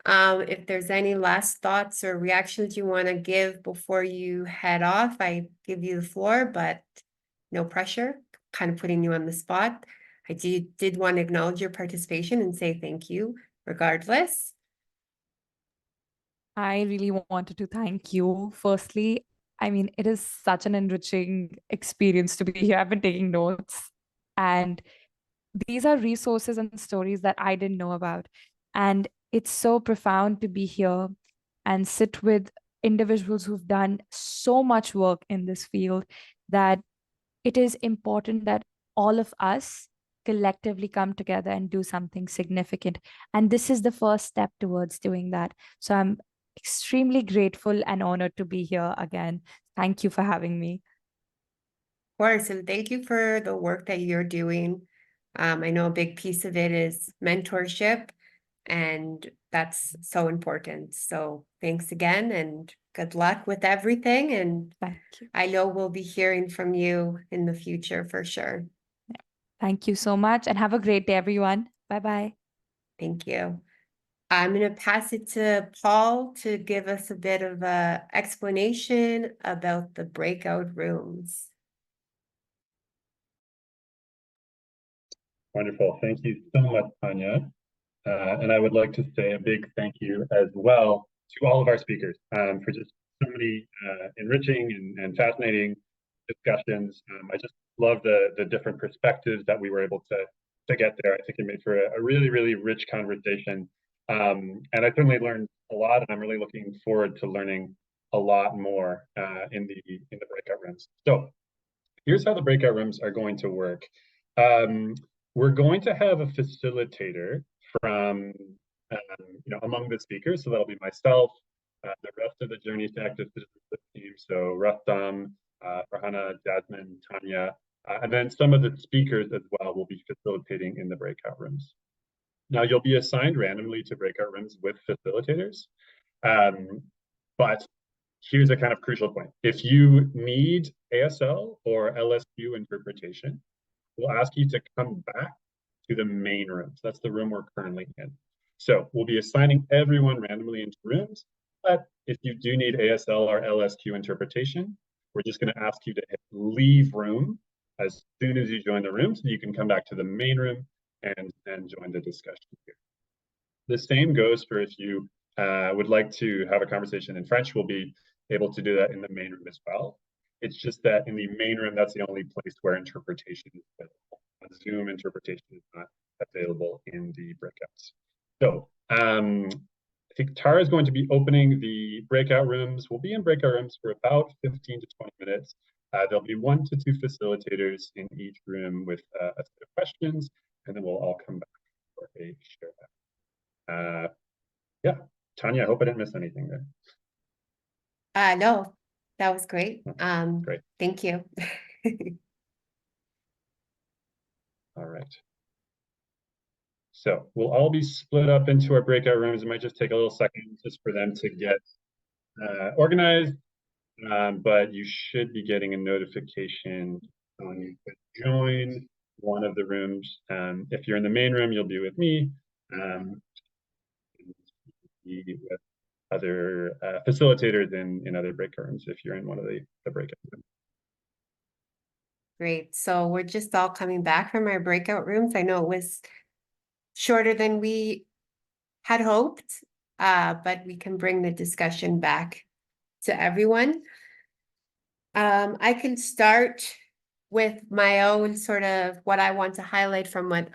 If there's any last thoughts or reactions you want to give before you head off, I give you the floor, but no pressure, kind of putting you on the spot. I did want to acknowledge your participation and say thank you regardless. I really wanted to thank you. Firstly, I mean, it is such an enriching experience to be here. I've been taking notes, and these are resources and stories that I didn't know about. And it's so profound to be here and sit with individuals who've done so much work in this field that it is important that all of us collectively come together and do something significant. And this is the first step towards doing that. So I'm extremely grateful and honored to be here again. Thank you for having me. Of course, and thank you for the work that you're doing. I know a big piece of it is mentorship, and that's so important. So thanks again, and good luck with everything. And Thank you. I know we'll be hearing from you in the future for sure. Thank you so much and have a great day, everyone. Bye-bye. Thank you. I'm going to pass it to Paul to give us a bit of a explanation about the breakout rooms. Wonderful. Thank you so much, Tanya. And I would like to say a big thank you as well to all of our speakers for just so many enriching and fascinating discussions. I just love the different perspectives that we were able to get there. I think it made for a really, really rich conversation. And I certainly learned a lot, and I'm really looking forward to learning a lot more in the breakout rooms. So here's how the breakout rooms are going to work. We're going to have a facilitator from among the speakers. So that'll be myself, the rest of the Journey to Active Citizenship team. So Rustam, Farhana, Jasmine, Tanya, and then some of the speakers as well will be facilitating in the breakout rooms. Now you'll be assigned randomly to breakout rooms with facilitators. But here's a kind of crucial point. If you need ASL or LSQ interpretation, we'll ask you to come back to the main rooms. That's the room we're currently in. So we'll be assigning everyone randomly into rooms, but if you do need ASL or LSQ interpretation, we're just going to ask you to leave room as soon as you join the room so you can come back to the main room and join the discussion here. The same goes for if you would like to have a conversation in French, we'll be able to do that in the main room as well. It's just that in the main room, that's the only place where interpretation is available. Zoom interpretation is not available in the breakouts. So I think Tara is going to be opening the breakout rooms. We'll be in breakout rooms for about 15 to 20 minutes. There'll be 1 to 2 facilitators in each room with a set of questions, and then we'll all come back for a share. Yeah, Tanya, I hope I didn't miss anything there. No, that was great. Great. Thank you. All right. So we'll all be split up into our breakout rooms. It might just take a little second just for them to get organized, but you should be getting a notification when you join one of the rooms. If you're in the main room, you'll be with me. With other facilitators in other breakout rooms if you're in one of the breakout rooms. Great. So we're just all coming back from our breakout rooms. I know it was shorter than we had hoped, but we can bring the discussion back to everyone. I can start with my own sort of what I want to highlight from what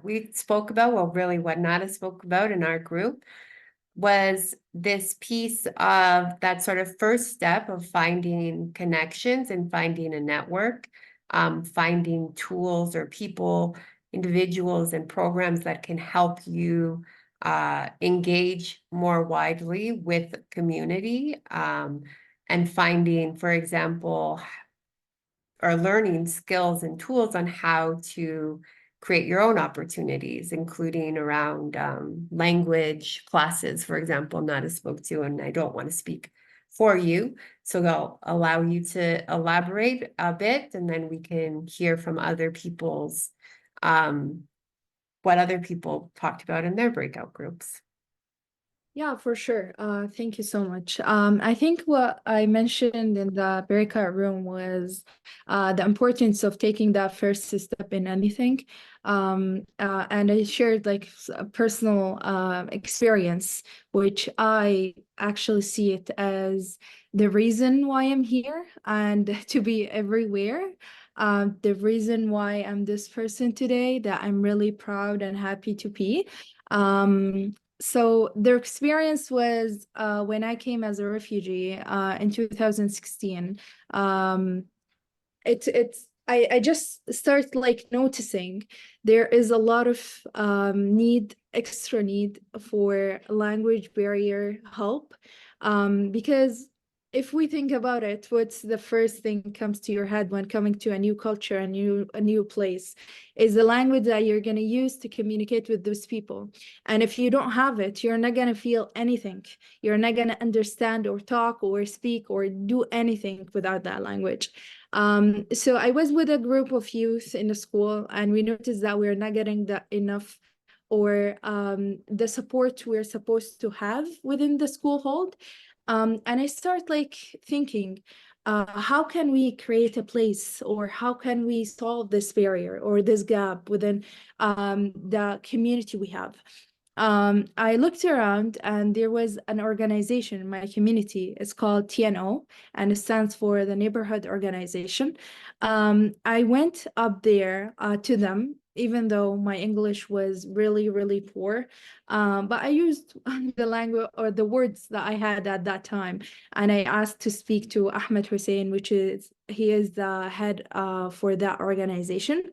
we spoke about, well, really what Nada spoke about in our group, was this piece of that sort of first step of finding connections and finding a network, finding tools or people, individuals and programs that can help you engage more widely with community, and finding, for example, or learning skills and tools on how to create your own opportunities, including around language classes, for example, Nada spoke to, and I don't want to speak for you. So I'll allow you to elaborate a bit, and then we can hear from other people's, what other people talked about in their breakout groups. Yeah, for sure. Thank you so much. I think what I mentioned in the breakout room was the importance of taking that first step in anything. And I shared like a personal experience, which I actually see it as the reason why I'm here and to be everywhere. The reason why I'm this person today, that I'm really proud and happy to be. So their experience was when I came as a refugee in 2016. I just start like noticing there is a lot of extra need for language barrier help, because if we think about it, what's the first thing comes to your head when coming to a new culture, a new place, is the language that you're going to use to communicate with those people. And if you don't have it, you're not going to feel anything. You're not going to understand or talk or speak or do anything without that language. So I was with a group of youth in the school, and we noticed that we're not getting enough or the support we're supposed to have within the school hold. And I start like thinking, how can we create a place, or how can we solve this barrier or this gap within the community we have? I looked around, and there was an organization in my community. It's called TNO, and it stands for the Neighborhood Organization. I went up there to them, even though my English was really, really poor. But I used the language or the words that I had at that time. And I asked to speak to Ahmed Hussein, he is the head for that organization.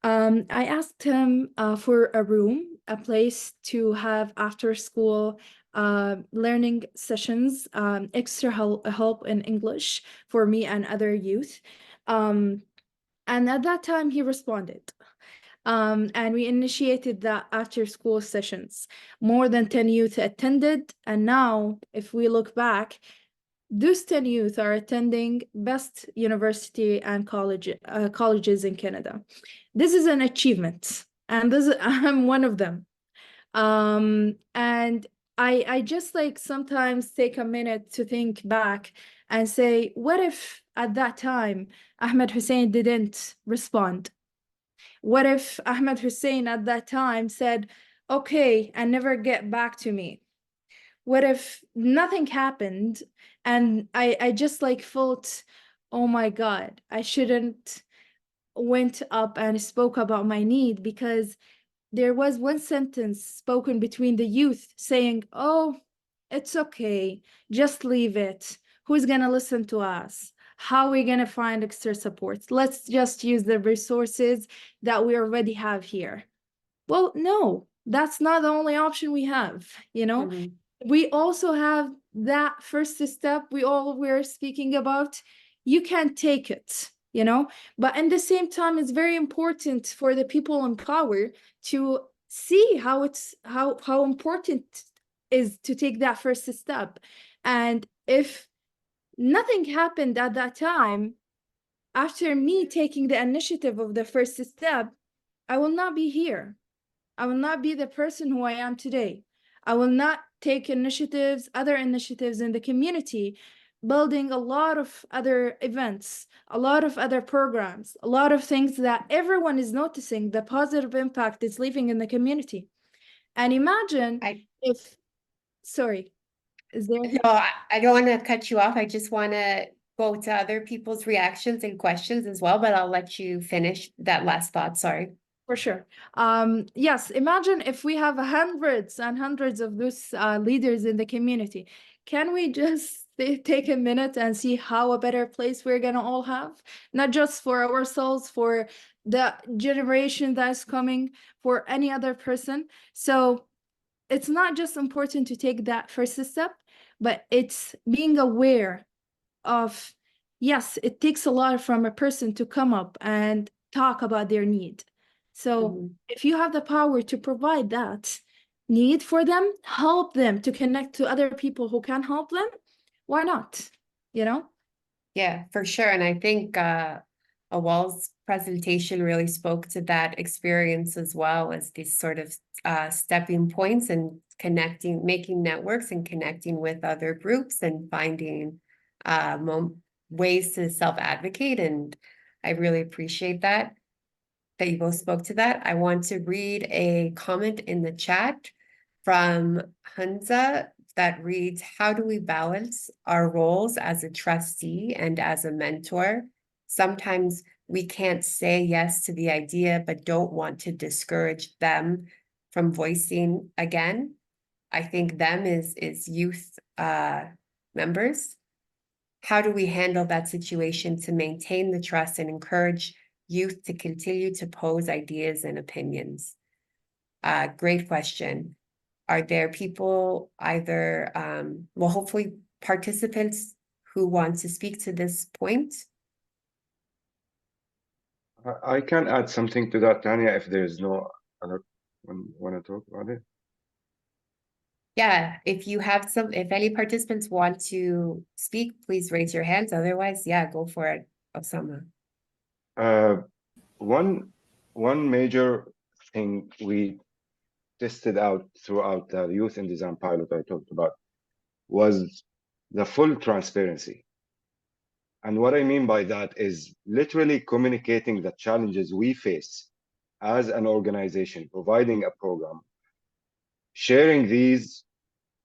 I asked him for a room, a place to have after school learning sessions, extra help in English for me and other youth. And at that time, he responded. And we initiated the after school sessions. More than 10 youth attended. And now, if we look back, those 10 youth are attending best university and colleges in Canada. This is an achievement, and I'm one of them. And I just like sometimes take a minute to think back and say, what if at that time Ahmed Hussein didn't respond? What if Ahmed Hussein at that time said, okay, and never get back to me? What if nothing happened and I just like felt, oh my God, I shouldn't went up and spoke about my need, because there was one sentence spoken between the youth saying, oh, it's okay, just leave it. Who's gonna listen to us? How are we gonna find extra support? Let's just use the resources that we already have here. Well, no, that's not the only option we have, you know? We also have that first step we're speaking about. You can't take it, you know, but at the same time, it's very important for the people in power to see how important is to take that first step. And if nothing happened at that time, after me taking the initiative of the first step, I will not be here. I will not be the person who I am today. I will not take other initiatives in the community, building a lot of other events, a lot of other programs, a lot of things that everyone is noticing the positive impact it's leaving in the community. And imagine sorry, is there? No, I don't want to cut you off. I just want to go to other people's reactions and questions as well, but I'll let you finish that last thought. Sorry. For sure. Yes, imagine if we have hundreds and hundreds of those leaders in the community. Can we just take a minute and see how a better place we're going to all have? Not just for ourselves, for the generation that's coming, for any other person. So it's not just important to take that first step, but it's being aware of, yes, it takes a lot from a person to come up and talk about their need. So if you have the power to provide that need for them, help them to connect to other people who can help them, why not? You know? Yeah, for sure. And I think Awal's presentation really spoke to that experience as well, as these sort of stepping points and making networks and connecting with other groups and finding ways to self-advocate. And I really appreciate that you both spoke to that. I want to read a comment in the chat from Hunza that reads, how do we balance our roles as a trustee and as a mentor? Sometimes we can't say yes to the idea, but don't want to discourage them from voicing again. I think them is youth members. How do we handle that situation to maintain the trust and encourage youth to continue to pose ideas and opinions? Great question. Are there people either, well, hopefully participants who want to speak to this point? I can add something to that, Tanya, if there's no other one want to talk about it. Yeah, if any participants want to speak, please raise your hands. Otherwise, yeah, go for it, Osama. One major thing we tested out throughout the youth in design pilot I talked about was the full transparency. And what I mean by that is literally communicating the challenges we face as an organization, providing a program, sharing these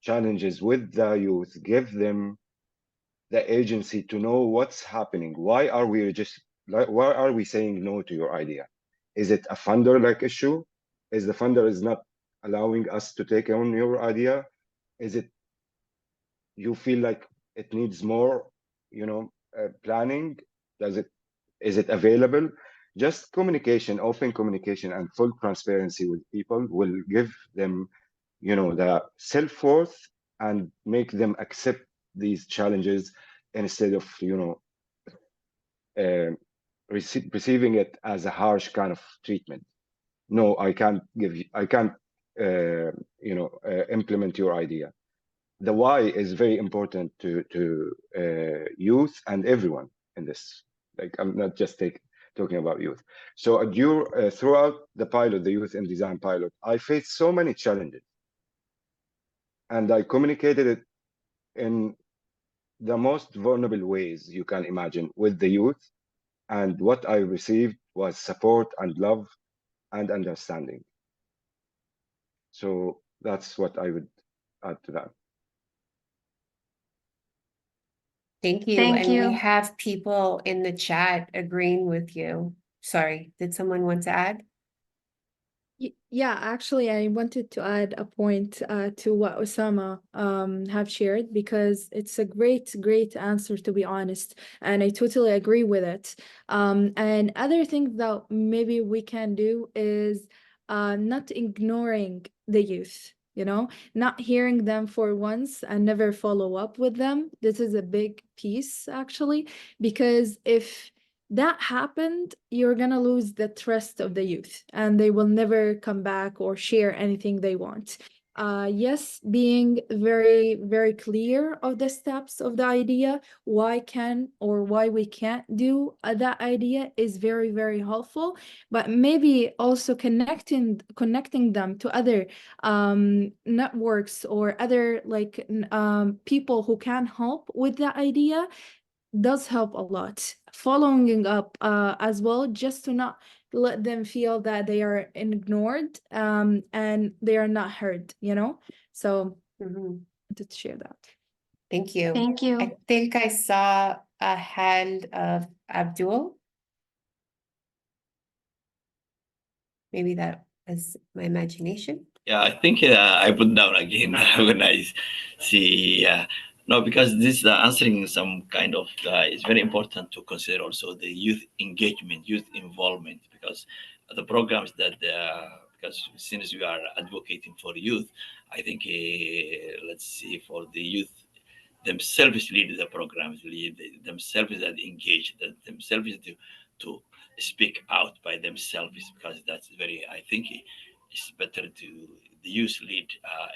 challenges with the youth, give them the agency to know what's happening. Why are we saying no to your idea? Is it a funder-like issue? Is the funder is not allowing us to take on your idea? Is it you feel like it needs more, planning? Is it available? Just communication, open communication, and full transparency with people will give them, the self-worth and make them accept these challenges instead of, perceiving it as a harsh kind of treatment. No, I can't implement your idea. The why is very important to youth and everyone in this. Like, I'm not just talking about youth. So throughout the pilot, the youth in design pilot, I faced so many challenges, and I communicated it in the most vulnerable ways you can imagine with the youth. And what I received was support and love and understanding. So that's what I would add to that. Thank you. Thank And we you. have people in the chat agreeing with you. Sorry, did someone want to add? Yeah, actually, I wanted to add a point to what Osama have shared, because it's a great answer, to be honest, and I totally agree with it. And other thing that maybe we can do is not ignoring the youth, not hearing them for once and never follow up with them. This is a big piece, actually, because if that happened, you're gonna lose the trust of the youth and they will never come back or share anything they want. Yes, being very clear of the steps of the idea, why can or why we can't do that idea is very helpful, but maybe also connecting them to other networks or other people who can help with that idea does help a lot. Following up as well, just to not let them feel that they are ignored and they are not heard, So to share that. Thank you. Thank you. I think I saw a hand of Abdul. Maybe that was my imagination. Yeah, I think I put down again when I see. No, because this answering some kind of is very important to consider also the youth engagement, youth involvement, because the programs that because since we are advocating for youth, I think let's see, for the youth themselves lead the programs, themselves that engage, that themselves to speak out by themselves, because that's very, I think it's better to the youth lead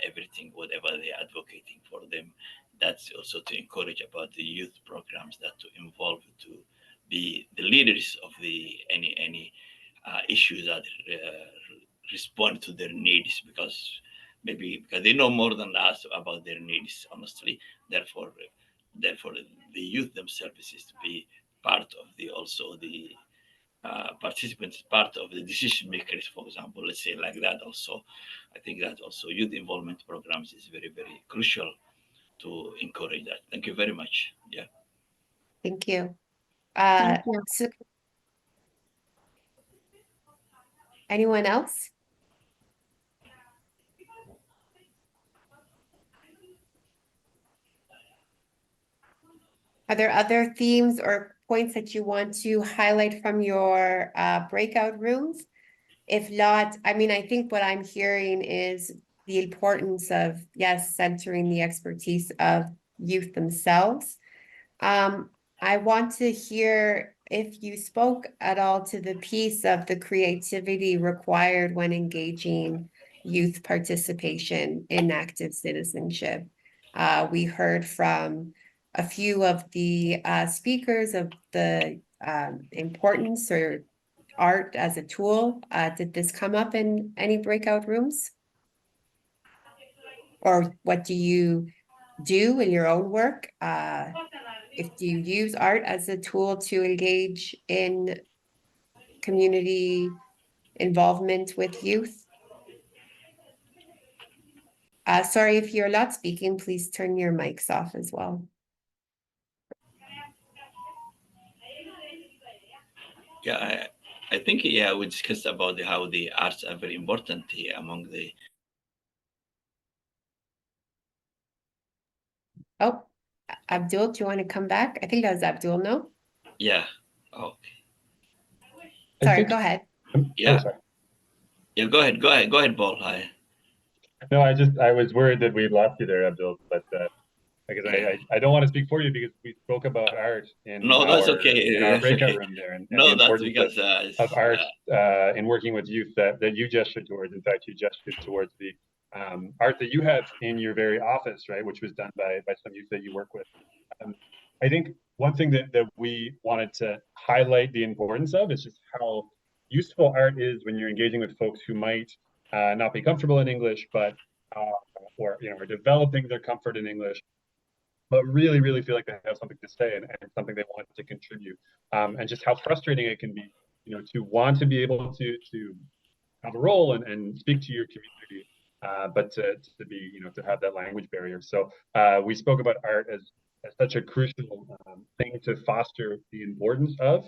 everything, whatever they're advocating for them. That's also to encourage about the youth programs that to involve, to be the leaders of the any issues that respond to their needs, because they know more than us about their needs, honestly. Therefore the youth themselves is to be part of the also the participants, part of the decision makers, for example, let's say like that. Also, I think that also youth involvement programs is very crucial to encourage that. Thank you very much. Yeah. Thank you. Thank you. So anyone else? Are there other themes or points that you want to highlight from your breakout rooms? If not, I mean, I think what I'm hearing is the importance of, yes, centering the expertise of youth themselves. I want to hear if you spoke at all to the piece of the creativity required when engaging youth participation in active citizenship. We heard from a few of the speakers of the importance or art as a tool. Did this come up in any breakout rooms? or what do you do in your own work? If you use art as a tool to engage in community involvement with youth? Sorry, if you're not speaking, please turn your mics off as well. Yeah, I think, yeah, we discussed about how the arts are very important here among the. Oh, Abdul, do you want to come back? I think that was Abdul, no? Yeah. Okay. Sorry, go ahead. Yeah. Sorry. Yeah, go ahead, Paul. No, I was worried that we lost you there, Abdul, but because I don't want to speak for you because we spoke about art in No, that's our okay. in our That's breakout okay. room there, and the No, that's importance because of art in working with youth that you gestured towards. In fact, you gestured towards the art that you have in your very office, right, which was done by some youth that you work with. I think one thing that we wanted to highlight the importance of is just how useful art is when you're engaging with folks who might not be comfortable in English, but or are developing their comfort in English, but really, really feel like they have something to say and something they want to contribute. And just how frustrating it can be, to want to be able to have a role and speak to your community, but to be, to have that language barrier. So we spoke about art as such a crucial thing to foster the importance of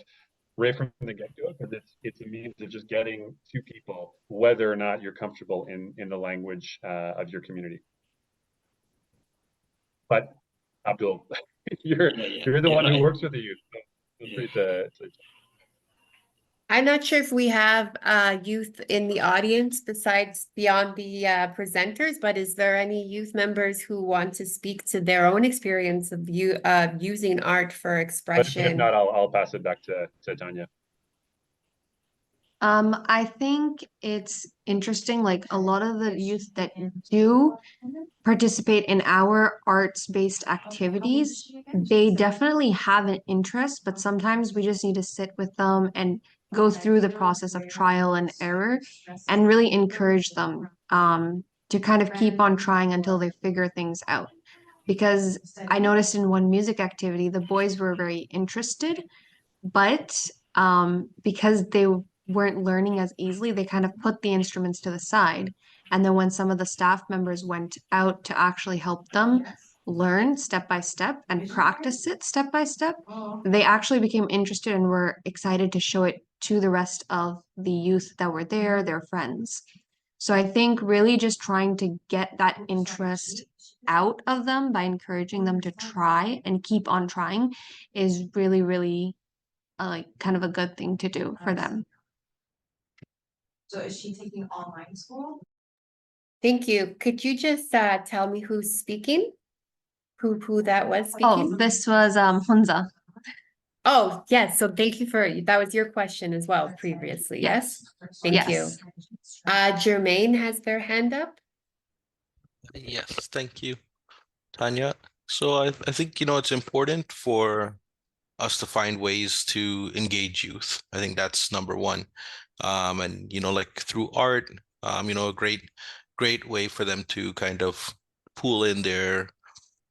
right from the get-go, because it's a means of just getting to people whether or not you're comfortable in the language of your community. But Abdul, you're the one who works with the youth. So feel free to. I'm not sure if we have youth in the audience besides beyond the presenters, but is there any youth members who want to speak to their own experience of using art for expression? But if not, I'll pass it back to Tanya. I think it's interesting, like a lot of the youth that do participate in our arts-based activities, they definitely have an interest, but sometimes we just need to sit with them and go through the process of trial and error and really encourage them to kind of keep on trying until they figure things out. Because I noticed in one music activity, the boys were very interested, but because they weren't learning as easily, they kind of put the instruments to the side. And then when some of the staff members went out to actually help them learn step by step and practice it step by step, they actually became interested and were excited to show it to the rest of the youth that were there, their friends. So I think really just trying to get that interest out of them by encouraging them to try and keep on trying is really, really like kind of a good thing to do for them. So is she taking online school? Thank you. Could you just tell me who's speaking? Who that was speaking? Oh, this was Hunza. Oh, yes. So thank you that was your question as well previously. Yes. Thank you. Jermaine has their hand up. Yes, thank you, Tanya. So I think, it's important for us to find ways to engage youth. I think that's number one. And, like through art, a great way for them to kind of pull in their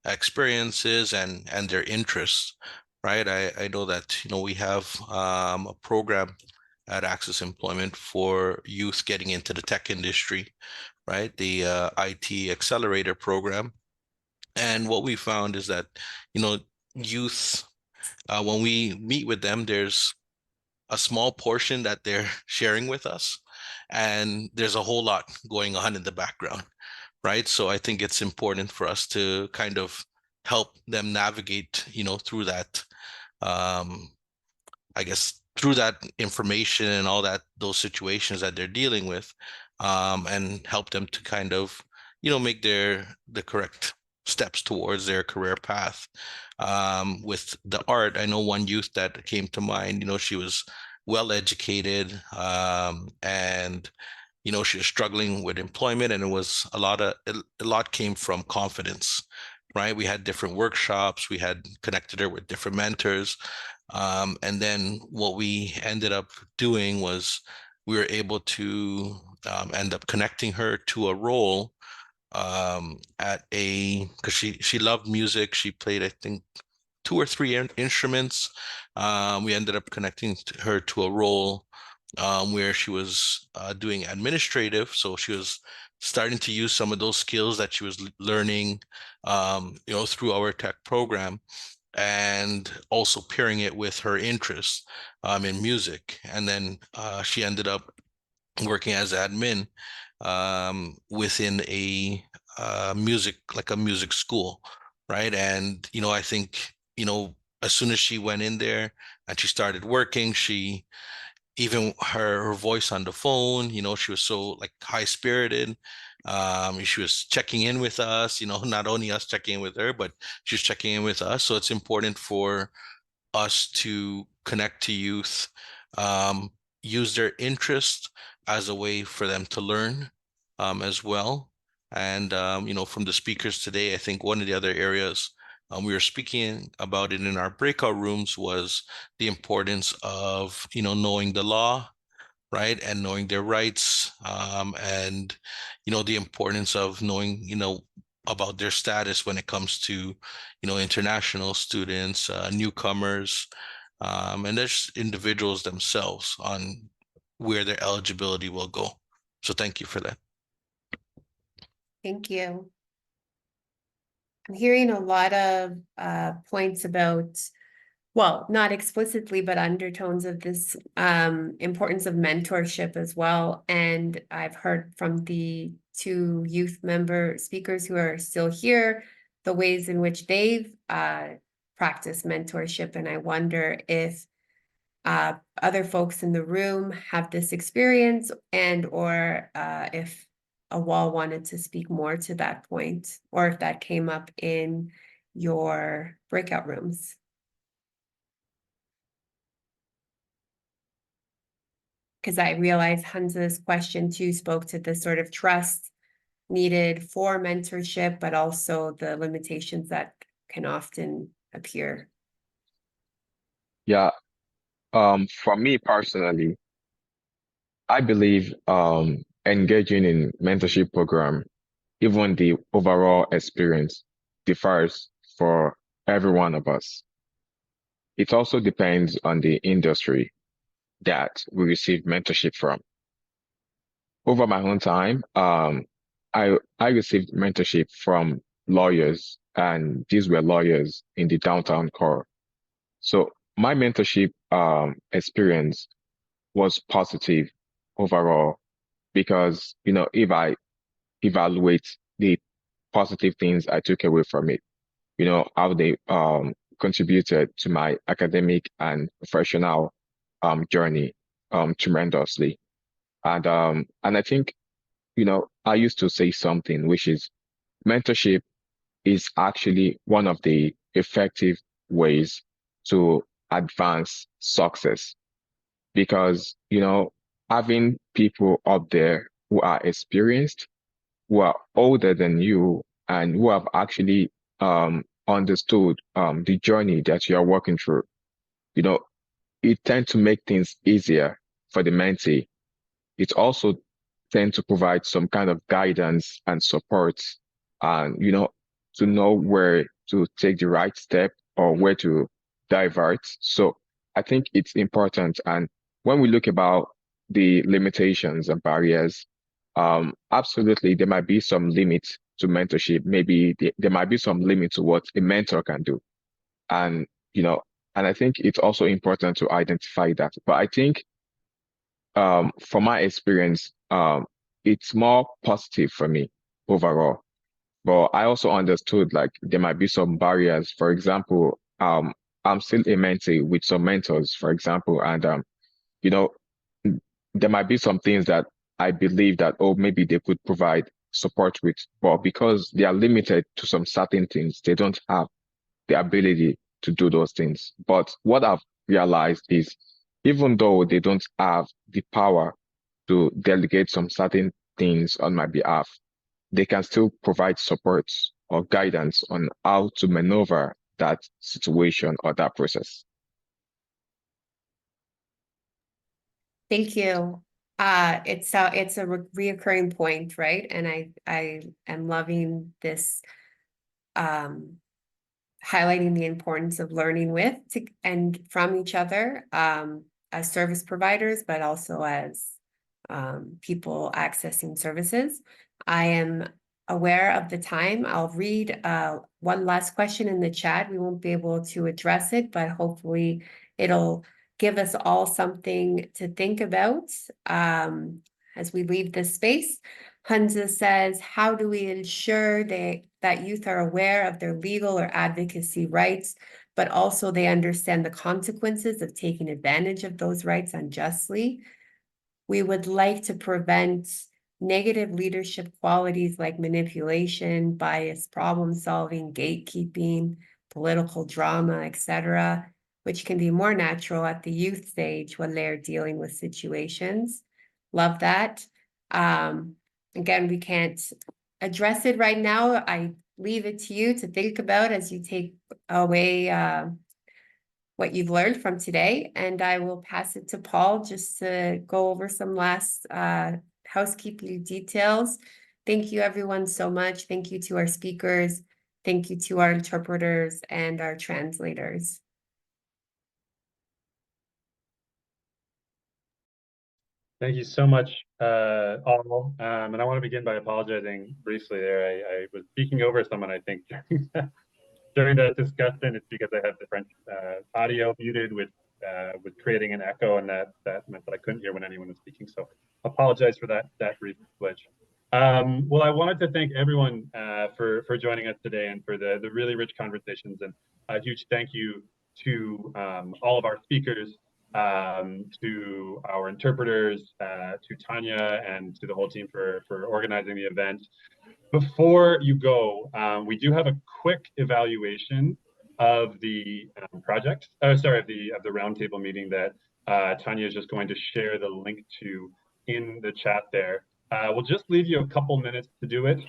experiences and their interests, right? I know that, we have a program at Access Employment for youth getting into the tech industry, right? The IT Accelerator program. And what we found is that, youth, when we meet with them, there's a small portion that they're sharing with us, and there's a whole lot going on in the background, right? So I think it's important for us to kind of help them navigate, through that, I guess, through that information and all those situations that they're dealing with, and help them to kind of, make the correct steps towards their career path. With the art, I know one youth that came to mind, she was well educated, and she was struggling with employment, and it was a lot came from confidence, right? We had different workshops, we had connected her with different mentors, and then what we ended up doing was we were able to end up connecting her to a role at a, because she loved music. She played, I think, 2 or 3 instruments. We ended up connecting her to a role where she was doing administrative. So she was starting to use some of those skills that she was learning, through our tech program, and also pairing it with her interests in music. And then she ended up working as admin within a music school, right? And I think as soon as she went in there and she started working, she even her voice on the phone, she was so like high spirited. She was checking in with us, not only us checking in with her, but she was checking in with us. So it's important for us to connect to youth, use their interest as a way for them to learn as well. And, from the speakers today, I think one of the other areas we were speaking about it in our breakout rooms was the importance of, knowing the law, right? And knowing their rights, and, the importance of knowing, about their status when it comes to, international students, newcomers, and there's individuals themselves on where their eligibility will go. So thank you for that. Thank you. I'm hearing a lot of points about, well, not explicitly, but undertones of this importance of mentorship as well. And I've heard from the 2 youth member speakers who are still here, the ways in which they've practiced mentorship. And I wonder if other folks in the room have this experience, and or if Awal wanted to speak more to that point, or if that came up in your breakout rooms. Because I realize Hamza's question too spoke to the sort of trust needed for mentorship, but also the limitations that can often appear. Yeah. For me personally, I believe engaging in mentorship program, even the overall experience, differs for every one of us. It also depends on the industry that we receive mentorship from. Over my own time, I received mentorship from lawyers, and these were lawyers in the downtown core. So my mentorship experience was positive overall, because if I evaluate the positive things I took away from it, how they contributed to my academic and professional journey tremendously. And I think, I used to say something, which is mentorship is actually one of the effective ways to advance success, because, having people up there who are experienced, who are older than you, and who have actually understood the journey that you are working through, it tends to make things easier for the mentee. It also tends to provide some kind of guidance and support, and to know where to take the right step or where to divert. So I think it's important. And when we look about the limitations and barriers, absolutely there might be some limits to mentorship. Maybe there might be some limit to what a mentor can do. And and I think it's also important to identify that. But I think from my experience, it's more positive for me overall. But I also understood like there might be some barriers. For example, I'm still a mentee with some mentors, for example, and you know, there might be some things that I believe that, oh, maybe they could provide support with, but because they are limited to some certain things, they don't have the ability to do those things. But what I've realized is, even though they don't have the power to delegate some certain things on my behalf, they can still provide support or guidance on how to maneuver that situation or that process. Thank you. It's a reoccurring point, right? And I am loving this, highlighting the importance of learning with and from each other, as service providers, but also as people accessing services. I am aware of the time. I'll read one last question in the chat. We won't be able to address it, but hopefully it'll give us all something to think about as we leave this space. Hunza says, how do we ensure that youth are aware of their legal or advocacy rights, but also they understand the consequences of taking advantage of those rights unjustly? We would like to prevent negative leadership qualities like manipulation, bias, problem solving, gatekeeping, political drama, etc., which can be more natural at the youth stage when they're dealing with situations. Love that. Again, we can't address it right now. I leave it to you to think about as you take away what you've learned from today, and I will pass it to Paul just to go over some last housekeeping details. Thank you everyone so much. Thank you to our speakers. Thank you to our interpreters and our translators. Thank you so much, all. And I want to begin by apologizing briefly there. I was speaking over someone, I think, during that discussion. It's because I had the French audio muted with creating an echo, and that meant that I couldn't hear when anyone was speaking. So apologize for that brief glitch. Well, I wanted to thank everyone for joining us today and for the really rich conversations, and a huge thank you to all of our speakers, to our interpreters, to Tanya, and to the whole team for organizing the event. Before you go, we do have a quick evaluation of the project. Sorry, of the roundtable meeting that Tanya is just going to share the link to in the chat there. We'll just leave you a couple minutes to do it.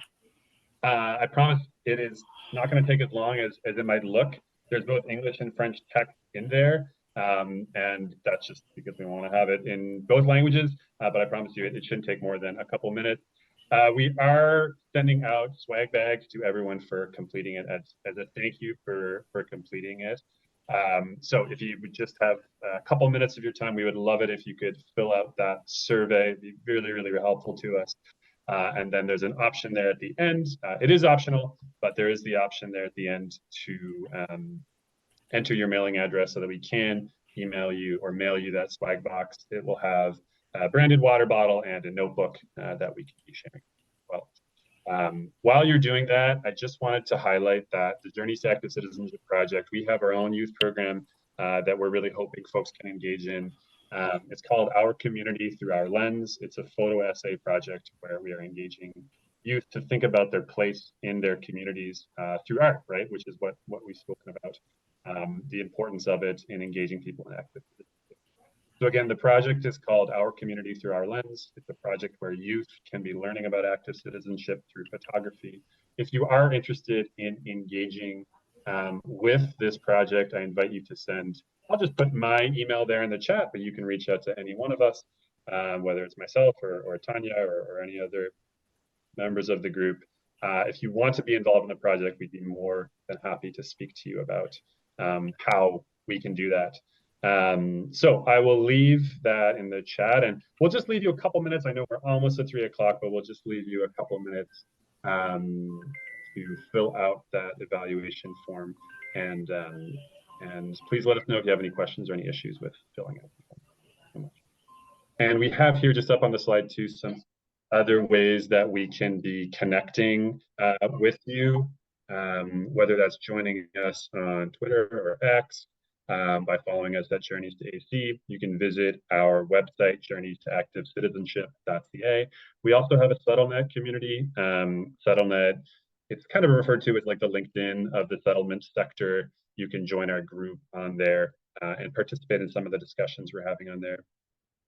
I promise it is not going to take as long as it might look. There's both English and French text in there, and that's just because we want to have it in both languages. But I promise you, it shouldn't take more than a couple minutes. We are sending out swag bags to everyone for completing it as a thank you for completing it. So if you would just have a couple minutes of your time, we would love it if you could fill out that survey. It'd be really, really helpful to us. And then there's an option there at the end. It is optional, but there is the option there at the end to enter your mailing address so that we can email you or mail you that swag box. It will have a branded water bottle and a notebook that we can be sharing as well. While you're doing that, I just wanted to highlight that the Journeys to Active Citizenship project, we have our own youth program that we're really hoping folks can engage in. It's called Our Community Through Our Lens. It's a photo essay project where we are engaging youth to think about their place in their communities through art, right? Which is what we've spoken about, the importance of it in engaging people in active citizenship. So again, the project is called Our Community Through Our Lens. It's a project where youth can be learning about active citizenship through photography. If you are interested in engaging with this project, I invite you to send, I'll just put my email there in the chat, but you can reach out to any one of us, whether it's myself or Tanya or any other members of the group. If you want to be involved in the project, we'd be more than happy to speak to you about how we can do that. So I will leave that in the chat, and we'll just leave you a couple minutes. I know we're almost at 3 o'clock, but we'll just leave you a couple minutes to fill out that evaluation form, and please let us know if you have any questions or any issues with filling out the form. So much. And we have here just up on the slide too some other ways that we can be connecting with you, whether that's joining us on Twitter or X, by following us at Journeys to AC. You can visit our website, journeys-to-active-citizenship.ca. We also have a settlement community. Settlement, it's kind of referred to as like the LinkedIn of the settlement sector. You can join our group on there and participate in some of the discussions we're having on there.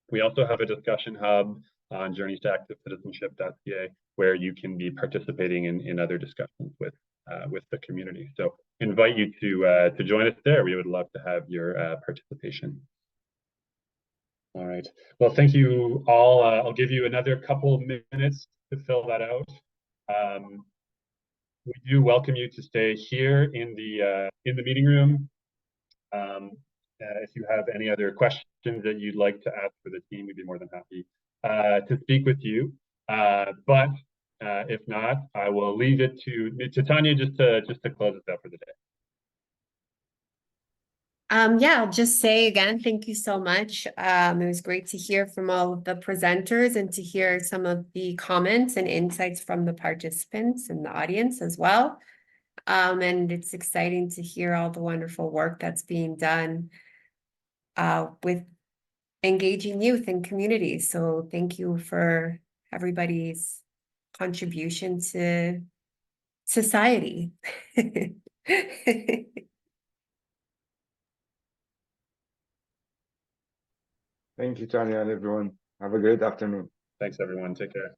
We also have a discussion hub on journeys-to-active-citizenship.ca where you can be participating in other discussions with the community. So invite you to join us there. We would love to have your participation. All right. Well, thank you all. I'll give you another couple minutes to fill that out. We do welcome you to stay here in the meeting room. If you have any other questions that you'd like to ask for the team, we'd be more than happy to speak with you. But if not, I will leave it to Tanya just to close us out for the day. Yeah, I'll just say again, thank you so much. It was great to hear from all of the presenters and to hear some of the comments and insights from the participants and the audience as well. And it's exciting to hear all the wonderful work that's being done with engaging youth and communities. So thank you for everybody's contribution to society. Thank you, Tanya, and everyone. Have a great afternoon. Thanks, everyone. Take care.